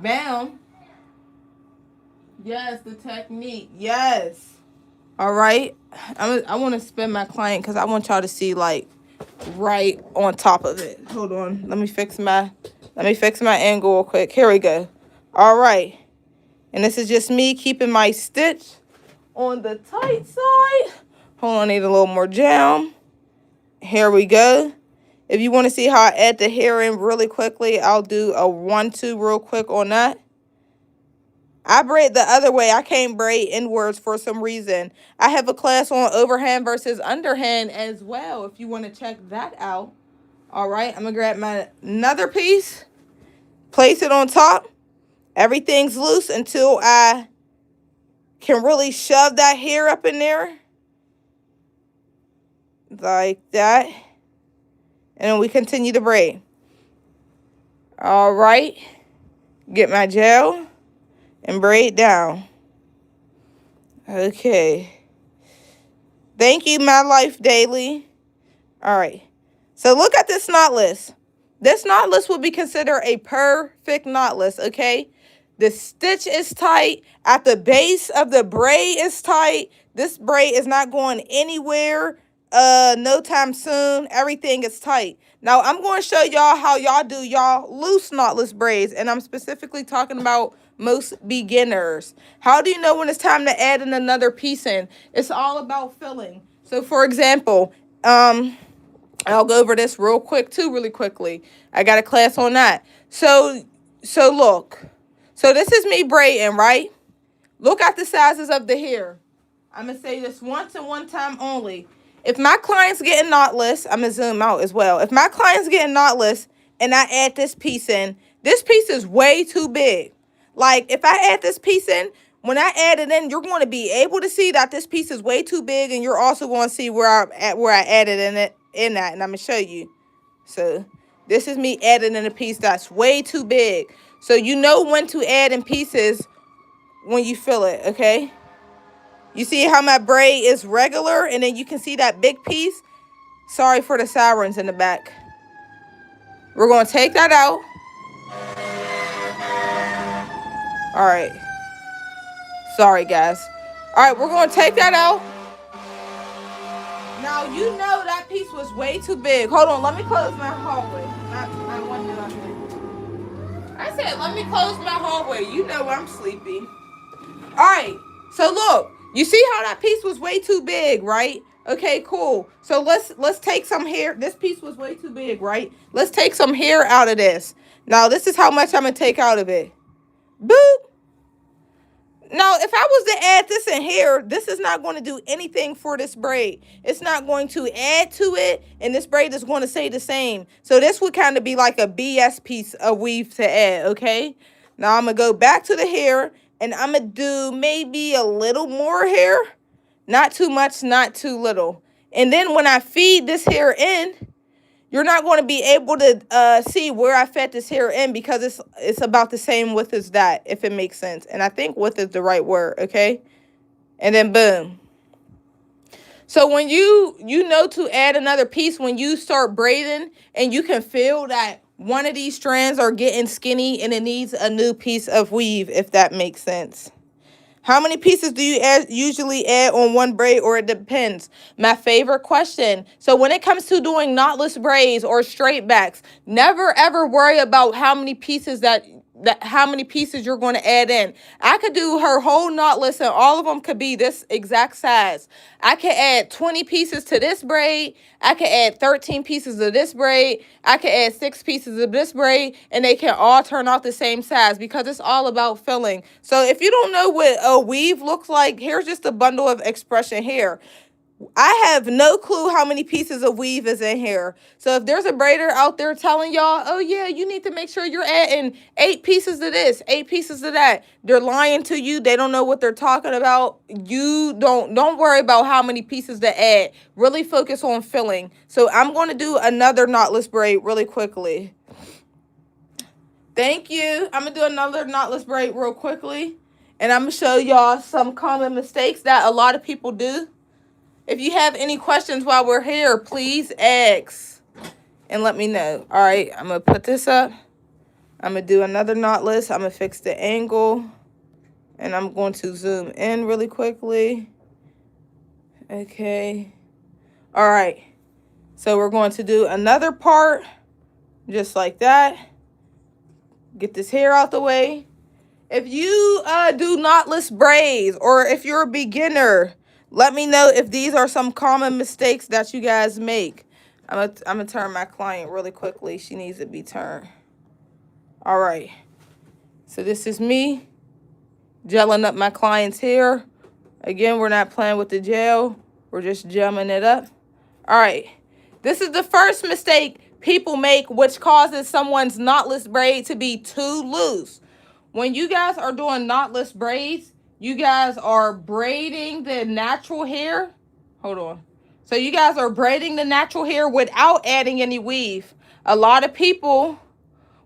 Bam. Yes, the technique. Yes. All right. I want to spin my client because I want y'all to see like right on top of it. Hold on. Let me fix my angle real quick. Here we go. All right. And this is just me keeping my stitch on the tight side. Hold on, I need a little more jam. Here we go. If you want to see how I add the hair in really quickly, I'll do a 1-2 real quick on that. I braid the other way. I can't braid inwards for some reason. I have a class on overhand versus underhand as well if you want to check that out. All right, I'm going to grab my another piece, place it on top. Everything's loose until I can really shove that hair up in there. Like that. And then we continue to braid. All right. Get my gel and braid down. Okay. Thank you, My Life Daily. All right. So look at this knotless. This knotless would be considered a perfect knotless, okay? The stitch is tight. At the base of the braid is tight. This braid is not going anywhere no time soon. Everything is tight. Now, I'm going to show y'all how y'all do y'all loose knotless braids, and I'm specifically talking about most beginners. How do you know when it's time to add in another piece in? It's all about filling. So, for example, I'll go over this real quick, too, really quickly. I got a class on that. So look. So, this is me braiding, right? Look at the sizes of the hair. I'm going to say this once and one time only. If my client's getting knotless, I'm going to zoom out as well. If my client's getting knotless and I add this piece in, this piece is way too big. Like, if I add this piece in, when I add it in, you're going to be able to see that this piece is way too big, and you're also going to see where I added in that, and I'm going to show you. So, this is me adding in a piece that's way too big. So, you know when to add in pieces when you fill it, okay? You see how my braid is regular, and then you can see that big piece? Sorry for the sirens in the back. We're going to take that out. All right. Sorry, guys. All right, we're going to take that out. Now, you know that piece was way too big. Hold on, let me close my hallway. My window. I said, let me close my hallway. You know I'm sleepy. All right, so look. You see how that piece was way too big, right? Okay, cool. So let's take some hair. This piece was way too big, right? Let's take some hair out of this. Now, this is how much I'm going to take out of it. Boop. Now, if I was to add this in here, this is not going to do anything for this braid. It's not going to add to it, and this braid is going to stay the same. So this would kind of be like a BS piece of weave to add, okay? Now, I'm going to go back to the hair, and I'm going to do maybe a little more hair. Not too much, not too little. And then when I feed this hair in, you're not going to be able to see where I fed this hair in because it's about the same width as that, if it makes sense. And I think width is the right word, okay? And then boom. So when you know to add another piece, when you start braiding and you can feel that one of these strands are getting skinny and it needs a new piece of weave, if that makes sense. How many pieces do you usually add on one braid, or it depends? My favorite question. So when it comes to doing knotless braids or straight backs, never ever worry about how many pieces you're going to add in. I could do her whole knotless and all of them could be this exact size. I could add 20 pieces to this braid. I could add 13 pieces of this braid. I could add 6 pieces of this braid, and they can all turn out the same size because it's all about filling. So if you don't know what a weave looks like, here's just a bundle of expression here. I have no clue how many pieces of weave is in here. So if there's a braider out there telling y'all, oh yeah, you need to make sure you're adding 8 pieces of this, 8 pieces of that, they're lying to you. They don't know what they're talking about. You don't worry about how many pieces to add. Really focus on filling. So I'm going to do another knotless braid really quickly. Thank you. I'm going to do another knotless braid real quickly. And I'm going to show y'all some common mistakes that a lot of people do. If you have any questions while we're here, please ask and let me know. All right, I'm going to put this up. I'm going to do another knotless. I'm going to fix the angle. And I'm going to zoom in really quickly. Okay. All right. So we're going to do another part just like that. Get this hair out the way. If you do knotless braids, or if you're a beginner, let me know if these are some common mistakes that you guys make. I'm gonna turn my client really quickly. She needs to be turned. All right. So this is me gelling up my client's hair. Again, we're not playing with the gel. We're just gelling it up. All right. This is the first mistake people make, which causes someone's knotless braid to be too loose. When you guys are doing knotless braids, you guys are braiding the natural hair. Hold on. So you guys are braiding the natural hair without adding any weave. A lot of people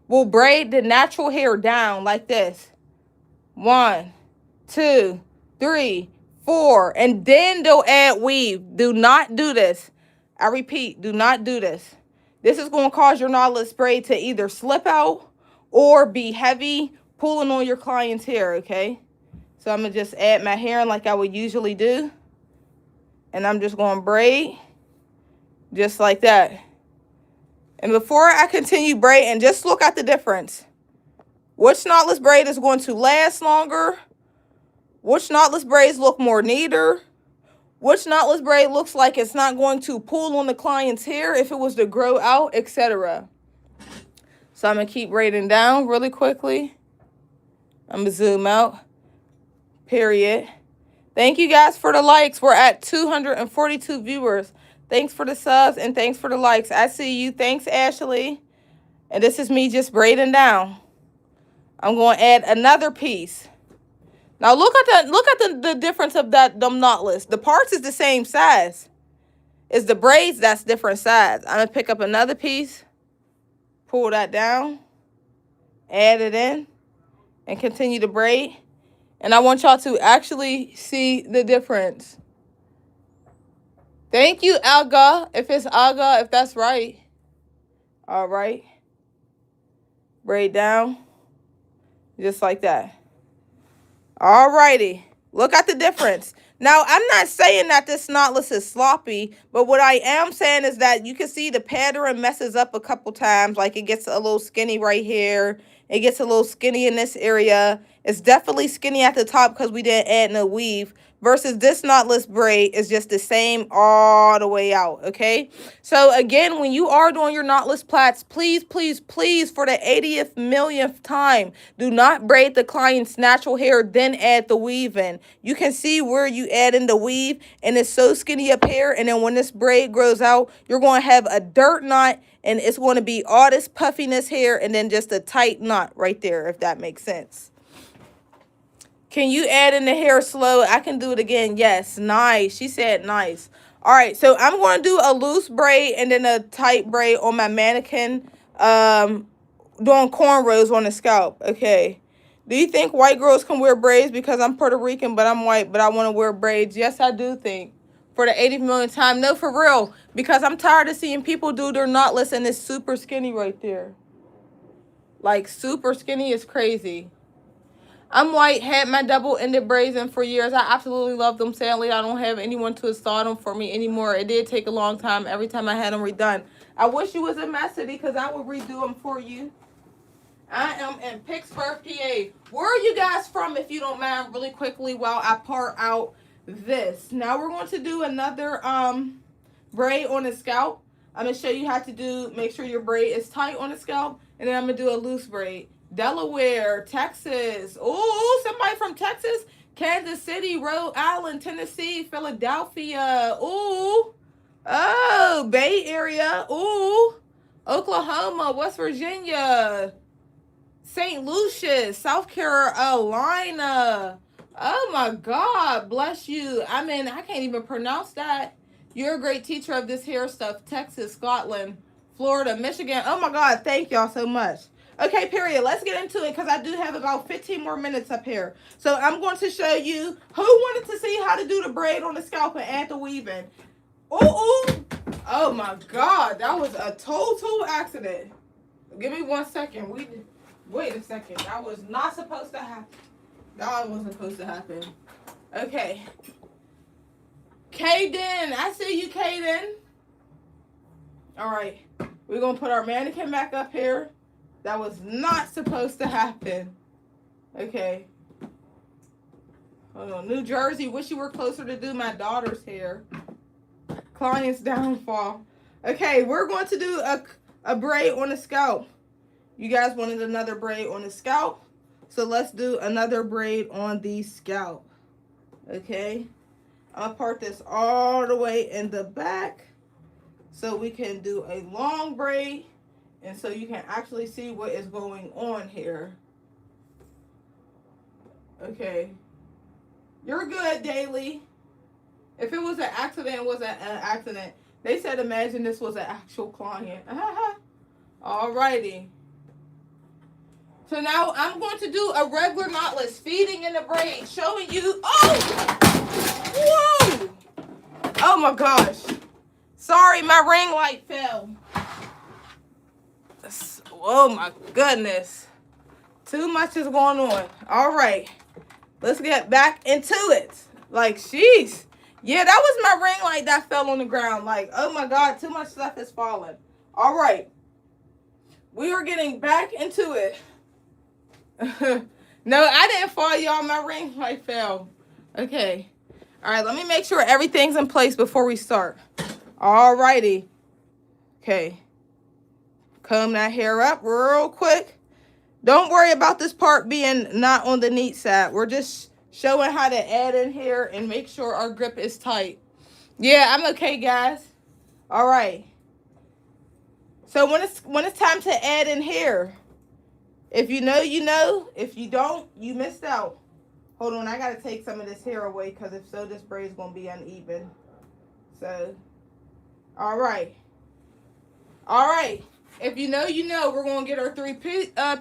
will braid the natural hair down like this. 1, 2, 3, 4. And then they'll add weave. Do not do this. I repeat, do not do this. This is going to cause your knotless braid to either slip out or be heavy, pulling on your client's hair, okay? So I'm going to just add my hair in like I would usually do. And I'm just going to braid just like that. And before I continue braiding, just look at the difference. Which knotless braid is going to last longer? Which knotless braids look more neater? Which knotless braid looks like it's not going to pull on the client's hair if it was to grow out, etc. So I'm going to keep braiding down really quickly. I'm going to zoom out. Period. Thank you guys for the likes. We're at 242 viewers. Thanks for the subs and thanks for the likes. I see you. Thanks, Ashley. And this is me just braiding down. I'm going to add another piece. Now look at the difference of them knotless. The parts is the same size. It's the braids that's different size. I'm going to pick up another piece. Pull that down. Add it in. And continue to braid. And I want y'all to actually see the difference. Thank you, Alga. If it's Alga, if that's right. All right. Braid down. Just like that. All righty. Look at the difference. Now, I'm not saying that this knotless is sloppy, but what I am saying is that you can see the pattern messes up a couple times. Like it gets a little skinny right here. It gets a little skinny in this area. It's definitely skinny at the top because we didn't add no weave. Versus this knotless braid is just the same all the way out, okay? So again, when you are doing your knotless plaits, please, please, please, for the 80th millionth time, do not braid the client's natural hair, then add the weave in. You can see where you add in the weave, and it's so skinny up here, and then when this braid grows out, you're going to have a dirt knot, and it's going to be all this puffiness here, and then just a tight knot right there, if that makes sense. Can you add in the hair slow? I can do it again. Yes, nice. She said nice. All right, so I'm going to do a loose braid and then a tight braid on my mannequin, doing cornrows on the scalp. Okay. Do you think white girls can wear braids? Because I'm Puerto Rican, but I'm white, but I want to wear braids. Yes, I do think. For the 80th millionth time. No, for real. Because I'm tired of seeing people do their knotless and it's super skinny right there. Like, super skinny is crazy. I'm white, had my double-ended braids in for years. I absolutely love them. Sadly, I don't have anyone to install them for me anymore. It did take a long time every time I had them redone. I wish you was in my city because I would redo them for you. I am in Pittsburgh, PA. Where are you guys from, if you don't mind, really quickly while I part out this? Now we're going to do another braid on the scalp. I'm going to show you how to make sure your braid is tight on the scalp. And then I'm going to do a loose braid. Delaware, Texas. Oh, somebody from Texas. Kansas City, Rhode Island, Tennessee, Philadelphia. Ooh. Oh, Bay Area. Ooh. Oklahoma, West Virginia. St. Lucia, South Carolina. Oh, my God. Bless you. I mean, I can't even pronounce that. You're a great teacher of this hair stuff. Texas, Scotland, Florida, Michigan. Oh, my God. Thank y'all so much. Okay, period. Let's get into it because I do have about 15 more minutes up here. So I'm going to show you who wanted to see how to do the braid on the scalp and add the weaving. Ooh. Oh, my God. That was a total accident. Give me 1 second. Wait a second. That was not supposed to happen. That wasn't supposed to happen. Okay. Kaden. I see you, Kaden. All right. We're going to put our mannequin back up here. That was not supposed to happen. Okay. Hold on. New Jersey. Wish you were closer to do my daughter's hair. Client's downfall. Okay. We're going to do a braid on the scalp. You guys wanted another braid on the scalp. So let's do another braid on the scalp. Okay. I'll part this all the way in the back so we can do a long braid. And so you can actually see what is going on here. Okay. You're good, Daily. If it was an accident, it was an accident. They said imagine this was an actual client. Alrighty. So now I'm going to do a regular knotless, feeding in the braid, showing you. Oh! Whoa! Oh my gosh. Sorry, my ring light fell. Oh my goodness. Too much is going on. All right. Let's get back into it. Like, sheesh. Yeah, that was my ring light that fell on the ground. Like, oh my God, too much stuff is falling. All right. We are getting back into it. No, I didn't fall, y'all. My ring light fell. Okay. All right, let me make sure everything's in place before we start. All righty. Okay. Comb that hair up real quick. Don't worry about this part being not on the neat side. We're just showing how to add in here and make sure our grip is tight. Yeah, I'm okay, guys. All right. So when it's time to add in here, if you know, you know. If you don't, you missed out. Hold on, I got to take some of this hair away because if so, this braid is going to be uneven. So, all right. All right. If you know, you know. We're going to get our three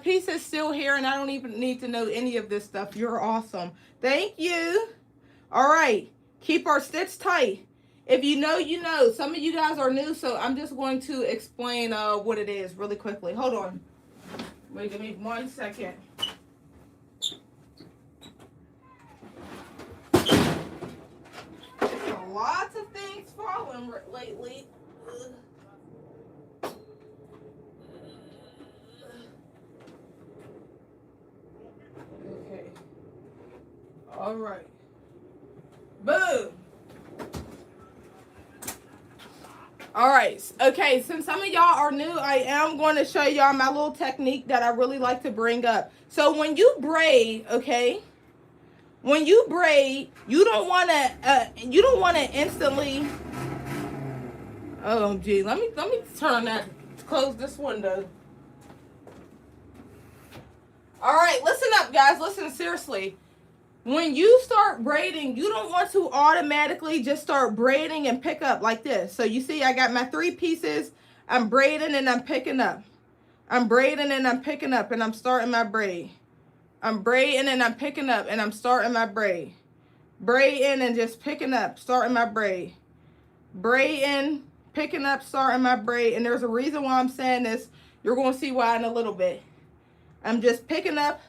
pieces still here, and I don't even need to know any of this stuff. You're awesome. Thank you. All right. Keep our stitch tight. If you know, you know. Some of you guys are new, so I'm just going to explain what it is really quickly. Hold on. Wait, give me 1 second. Lots of things falling lately. Okay. All right. Boom. All right. Okay. Since some of y'all are new, I am going to show y'all my little technique that I really like to bring up. So when you braid, okay, when you braid, you don't want to instantly. Oh gee, let me turn that, close this window. All right, listen up, guys. Listen seriously. When you start braiding, you don't want to automatically just start braiding and pick up like this. So you see, I got my 3 pieces. I'm braiding and I'm picking up. I'm braiding and I'm picking up, and I'm starting my braid. I'm braiding and I'm picking up, and I'm starting my braid. Braiding and just picking up, starting my braid. Braiding, picking up, starting my braid. And there's a reason why I'm saying this. You're going to see why in a little bit. I'm just picking up,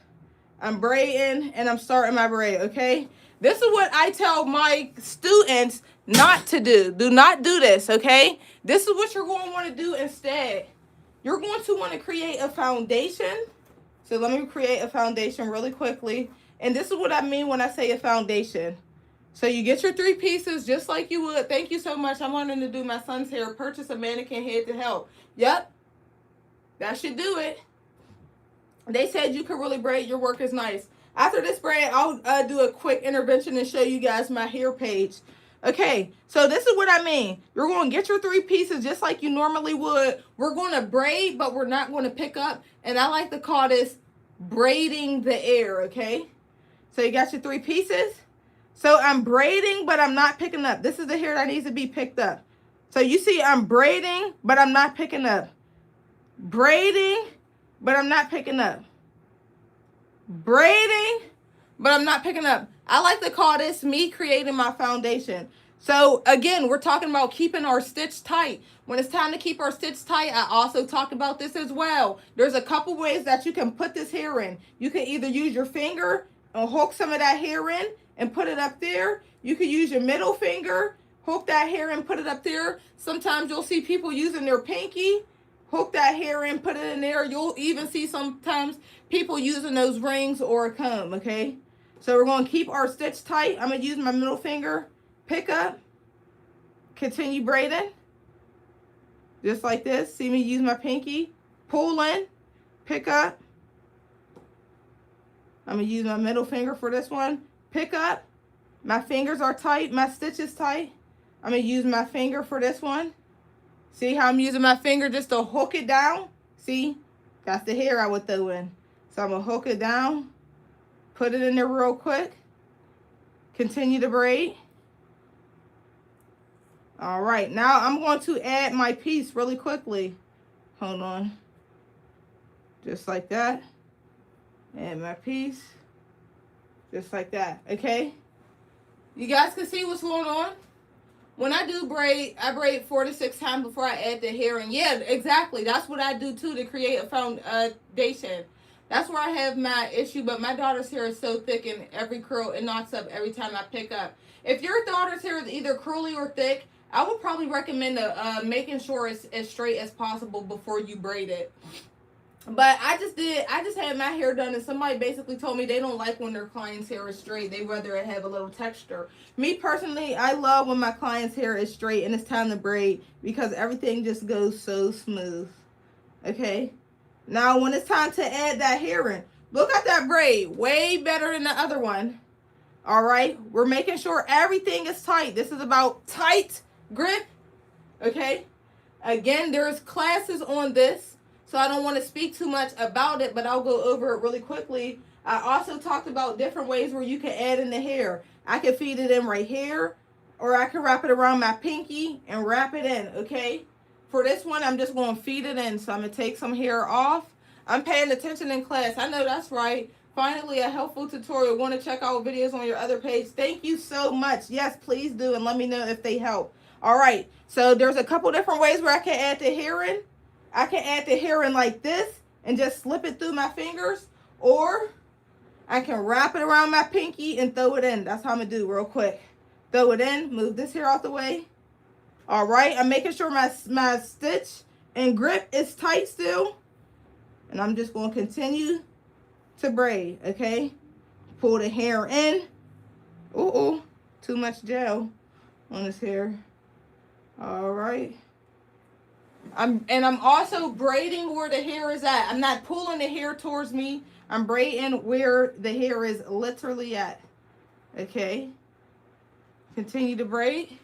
I'm braiding, and I'm starting my braid, okay? This is what I tell my students not to do. Do not do this, okay? This is what you're going to want to do instead. You're going to want to create a foundation. So let me create a foundation really quickly. And this is what I mean when I say a foundation. So you get your 3 pieces just like you would. Thank you so much. I'm wanting to do my son's hair. Purchase a mannequin head to help. Yep. That should do it. They said you could really braid. Your work is nice. After this braid, I'll do a quick intervention and show you guys my hair page. Okay, so this is what I mean. You're going to get your 3 pieces just like you normally would. We're going to braid, but we're not going to pick up. And I like to call this braiding the air, okay? So you got your 3 pieces. So I'm braiding, but I'm not picking up. This is the hair that needs to be picked up. So you see I'm braiding, but I'm not picking up. Braiding, but I'm not picking up. Braiding, but I'm not picking up. I like to call this me creating my foundation. So again, we're talking about keeping our stitch tight. When it's time to keep our stitch tight, I also talk about this as well. There's a couple ways that you can put this hair in. You can either use your finger and hook some of that hair in and put it up there. You can use your middle finger, hook that hair and put it up there. Sometimes you'll see people using their pinky, hook that hair in, put it in there. You'll even see sometimes people using those rings or a comb, okay? So we're going to keep our stitch tight. I'm going to use my middle finger, pick up, continue braiding. Just like this. See me use my pinky, pull in, pick up. I'm going to use my middle finger for this one. Pick up. My fingers are tight. My stitch is tight. I'm going to use my finger for this one. See how I'm using my finger just to hook it down? See? That's the hair I would throw in. So I'm going to hook it down. Put it in there real quick. Continue to braid. All right. Now I'm going to add my piece really quickly. Hold on. Just like that. Add my piece. Just like that. Okay? You guys can see what's going on? When I do braid, I braid 4 to 6 times before I add the hair. And yeah, exactly. That's what I do too to create a foundation. That's where I have my issue. But my daughter's hair is so thick and every curl, it knocks up every time I pick up. If your daughter's hair is either curly or thick, I would probably recommend making sure it's as straight as possible before you braid it. But I just had my hair done, and somebody basically told me they don't like when their client's hair is straight. They rather it have a little texture. Me personally, I love when my client's hair is straight and it's time to braid because everything just goes so smooth. Okay? Now, when it's time to add that hair in, look at that braid. Way better than the other one. All right? We're making sure everything is tight. This is about tight grip. Okay? Again, there's classes on this. So I don't want to speak too much about it, but I'll go over it really quickly. I also talked about different ways where you can add in the hair. I can feed it in right here, or I can wrap it around my pinky and wrap it in, okay? For this one, I'm just going to feed it in. So I'm going to take some hair off. I'm paying attention in class. I know that's right. Finally, a helpful tutorial. Want to check out videos on your other page? Thank you so much. Yes, please do. And let me know if they help. All right. So there's a couple different ways where I can add the hair in. I can add the hair in like this and just slip it through my fingers. Or I can wrap it around my pinky and throw it in. That's how I'm going to do real quick. Throw it in. Move this hair out the way. All right, I'm making sure my stitch and grip is tight still. And I'm just going to continue to braid, okay? Pull the hair in. Ooh, too much gel on this hair. All right. I'm also braiding where the hair is at. I'm not pulling the hair towards me. I'm braiding where the hair is literally at. Okay. Continue to braid.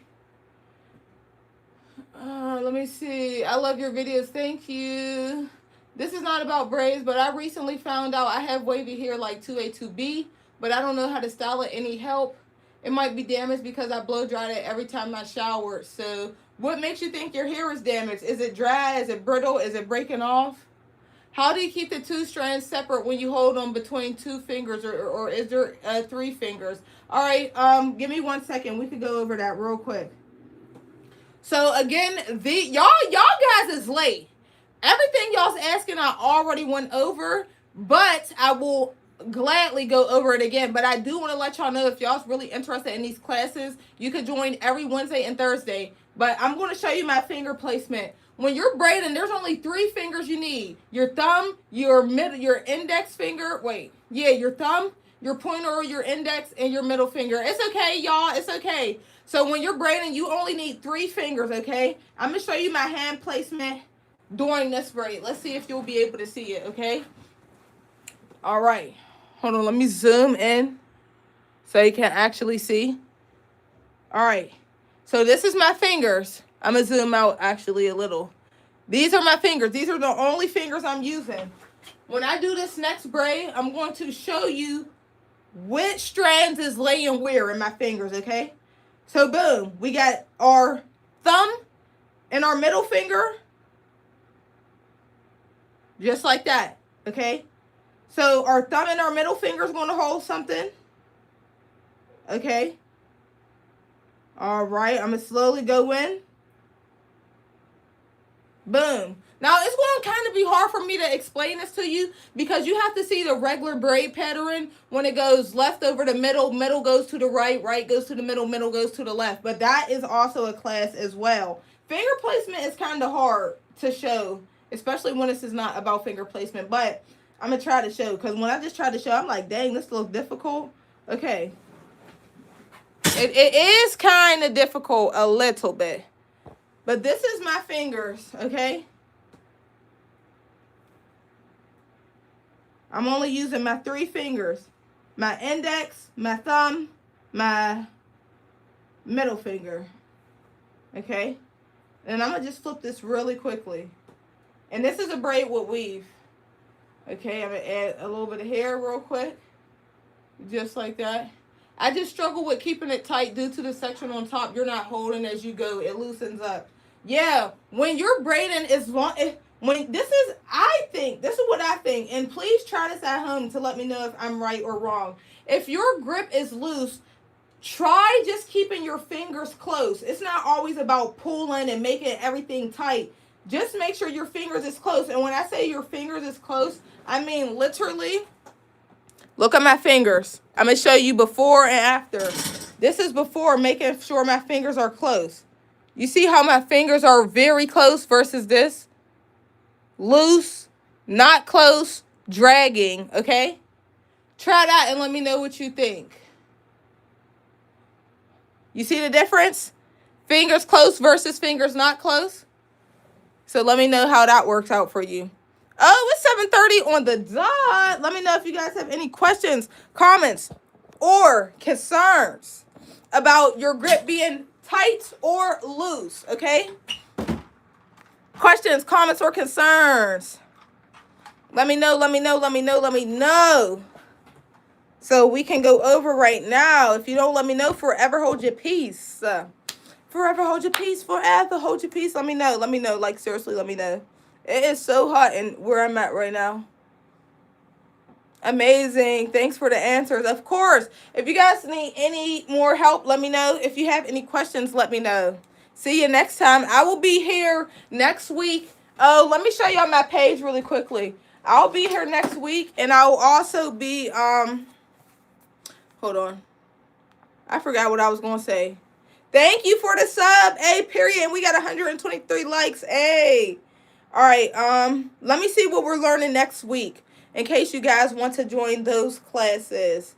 Let me see. I love your videos. Thank you. This is not about braids, but I recently found out I have wavy hair like 2A, 2B, but I don't know how to style it. Any help? It might be damaged because I blow dried it every time I shower. So what makes you think your hair is damaged? Is it dry? Is it brittle? Is it breaking off? How do you keep the two strands separate when you hold them between two fingers, or is there 3 fingers? All right, give me 1 second. We could go over that real quick. So again, y'all guys is late. Everything y'all's asking I already went over, but I will gladly go over it again. But I do want to let y'all know, if y'all's really interested in these classes, you can join every Wednesday and Thursday. But I'm going to show you my finger placement. When you're braiding, there's only 3 fingers you need. Your thumb, your index finger. Your thumb, your pointer or your index, and your middle finger. It's okay, y'all. It's okay. So when you're braiding, you only need 3 fingers, okay? I'm going to show you my hand placement during this braid. Let's see if you'll be able to see it, okay? All right. Hold on. Let me zoom in so you can actually see. All right. So this is my fingers. I'm going to zoom out actually a little. These are my fingers. These are the only fingers I'm using. When I do this next braid, I'm going to show you which strands is laying where in my fingers, okay? So boom, we got our thumb and our middle finger, just like that, okay? So our thumb and our middle finger is going to hold something, okay? All right, I'm going to slowly go in. Boom. Now, it's going to kind of be hard for me to explain this to you because you have to see the regular braid pattern when it goes left over the middle, middle goes to the right, right goes to the middle, middle goes to the left. But that is also a class as well. Finger placement is kind of hard to show, especially when this is not about finger placement. But I'm going to try to show, because when I just tried to show, I'm like, dang, this looks difficult. Okay. It is kind of difficult a little bit. But this is my fingers, okay? I'm only using my 3 fingers. My index, my thumb, my middle finger. Okay? And I'm going to just flip this really quickly. And this is a braid with weave. Okay, I'm going to add a little bit of hair real quick. Just like that. I just struggle with keeping it tight due to the section on top. You're not holding as you go. It loosens up. Yeah, when you're braiding, this is what I think, and please try this at home to let me know if I'm right or wrong. If your grip is loose, try just keeping your fingers close. It's not always about pulling and making everything tight. Just make sure your fingers is close. And when I say your fingers is close, I mean literally. Look at my fingers. I'm going to show you before and after. This is before, making sure my fingers are close. You see how my fingers are very close versus this? Loose, not close, dragging, okay? Try that and let me know what you think. You see the difference? Fingers close versus fingers not close? So let me know how that works out for you. Oh, it's 7:30 on the dot. Let me know if you guys have any questions, comments, or concerns about your grip being tight or loose, okay? Questions, comments, or concerns. Let me know, let me know, let me know, let me know. So we can go over right now. If you don't let me know, forever hold your peace. Forever hold your peace. Forever hold your peace. Let me know. Let me know. Like, seriously, let me know. It is so hot and where I'm at right now. Amazing. Thanks for the answers. Of course. If you guys need any more help, let me know. If you have any questions, let me know. See you next time. I will be here next week. Oh, let me show y'all my page really quickly. I'll be here next week, and I'll also be, hold on. I forgot what I was going to say. Thank you for the sub. A period. And we got 123 likes. Hey. All right. Let me see what we're learning next week, in case you guys want to join those classes.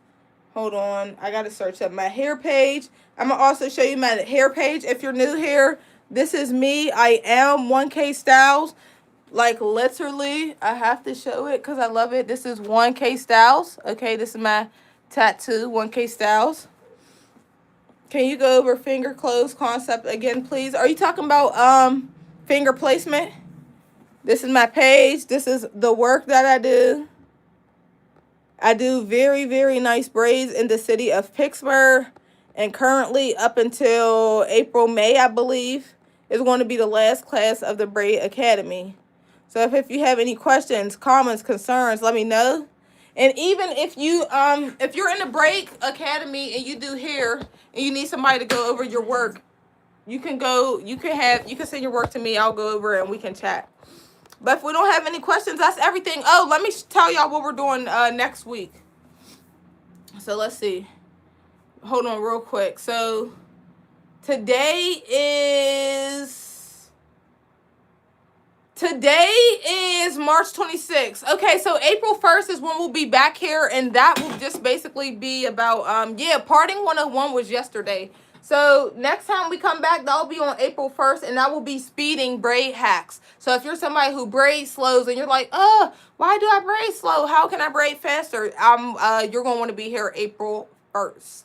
Hold on. I got to search up my hair page. I'm going to also show you my hair page. If you're new here, this is me. I am 1K Styles. Like, literally, I have to show it because I love it. This is 1K Styles. Okay, this is my tattoo, 1K Styles. Can you go over finger close concept again, please? Are you talking about finger placement? This is my page. This is the work that I do. I do very, very nice braids in the city of Pittsburgh. And currently, up until April, May, I believe, is going to be the last class of the Braid Academy. So if you have any questions, comments, concerns, let me know. And even if you're in the Braid Academy and you do hair and you need somebody to go over your work, you can send your work to me. I'll go over and we can chat. But if we don't have any questions, that's everything. Oh, let me tell y'all what we're doing next week. So let's see. Hold on real quick. So today is March 26th. Okay, so April 1st is when we'll be back here, and that will just basically be about parting 101 was yesterday. So next time we come back, that'll be on April 1st, and that will be speeding braid hacks. So if you're somebody who braids slows and you're like, why do I braid slow? How can I braid faster? You're going to want to be here April 1st.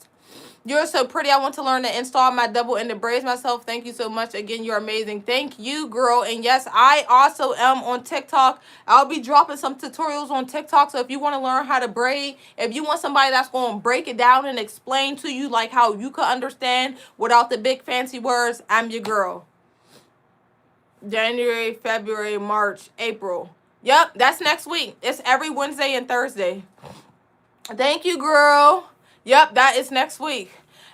You're so pretty. I want to learn to install my double-ended braids myself. Thank you so much. Again, you're amazing. Thank you, girl. And yes, I also am on TikTok. I'll be dropping some tutorials on TikTok. So if you want to learn how to braid, if you want somebody that's going to break it down and explain to you like how you could understand without the big fancy words, I'm your girl. January, February, March, April. Yep, that's next week. It's every Wednesday and Thursday. Thank you, girl. Yep, that is next week.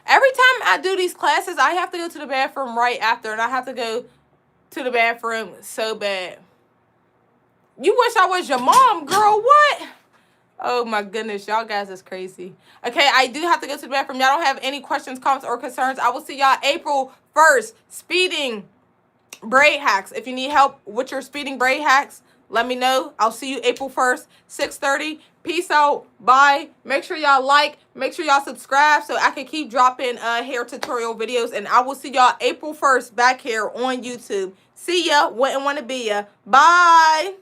Every time I do these classes, I have to go to the bathroom right after, and I have to go to the bathroom so bad. You wish I was your mom, girl. What? Oh, my goodness. Y'all guys is crazy. Okay, I do have to go to the bathroom. Y'all don't have any questions, comments, or concerns. I will see y'all April 1st. Speeding braid hacks. If you need help with your speeding braid hacks, let me know. I'll see you April 1st, 6:30. Peace out. Bye. Make sure y'all like. Make sure y'all subscribe so I can keep dropping hair tutorial videos. And I will see y'all April 1st back here on YouTube. See ya. Wouldn't want to be ya. Bye.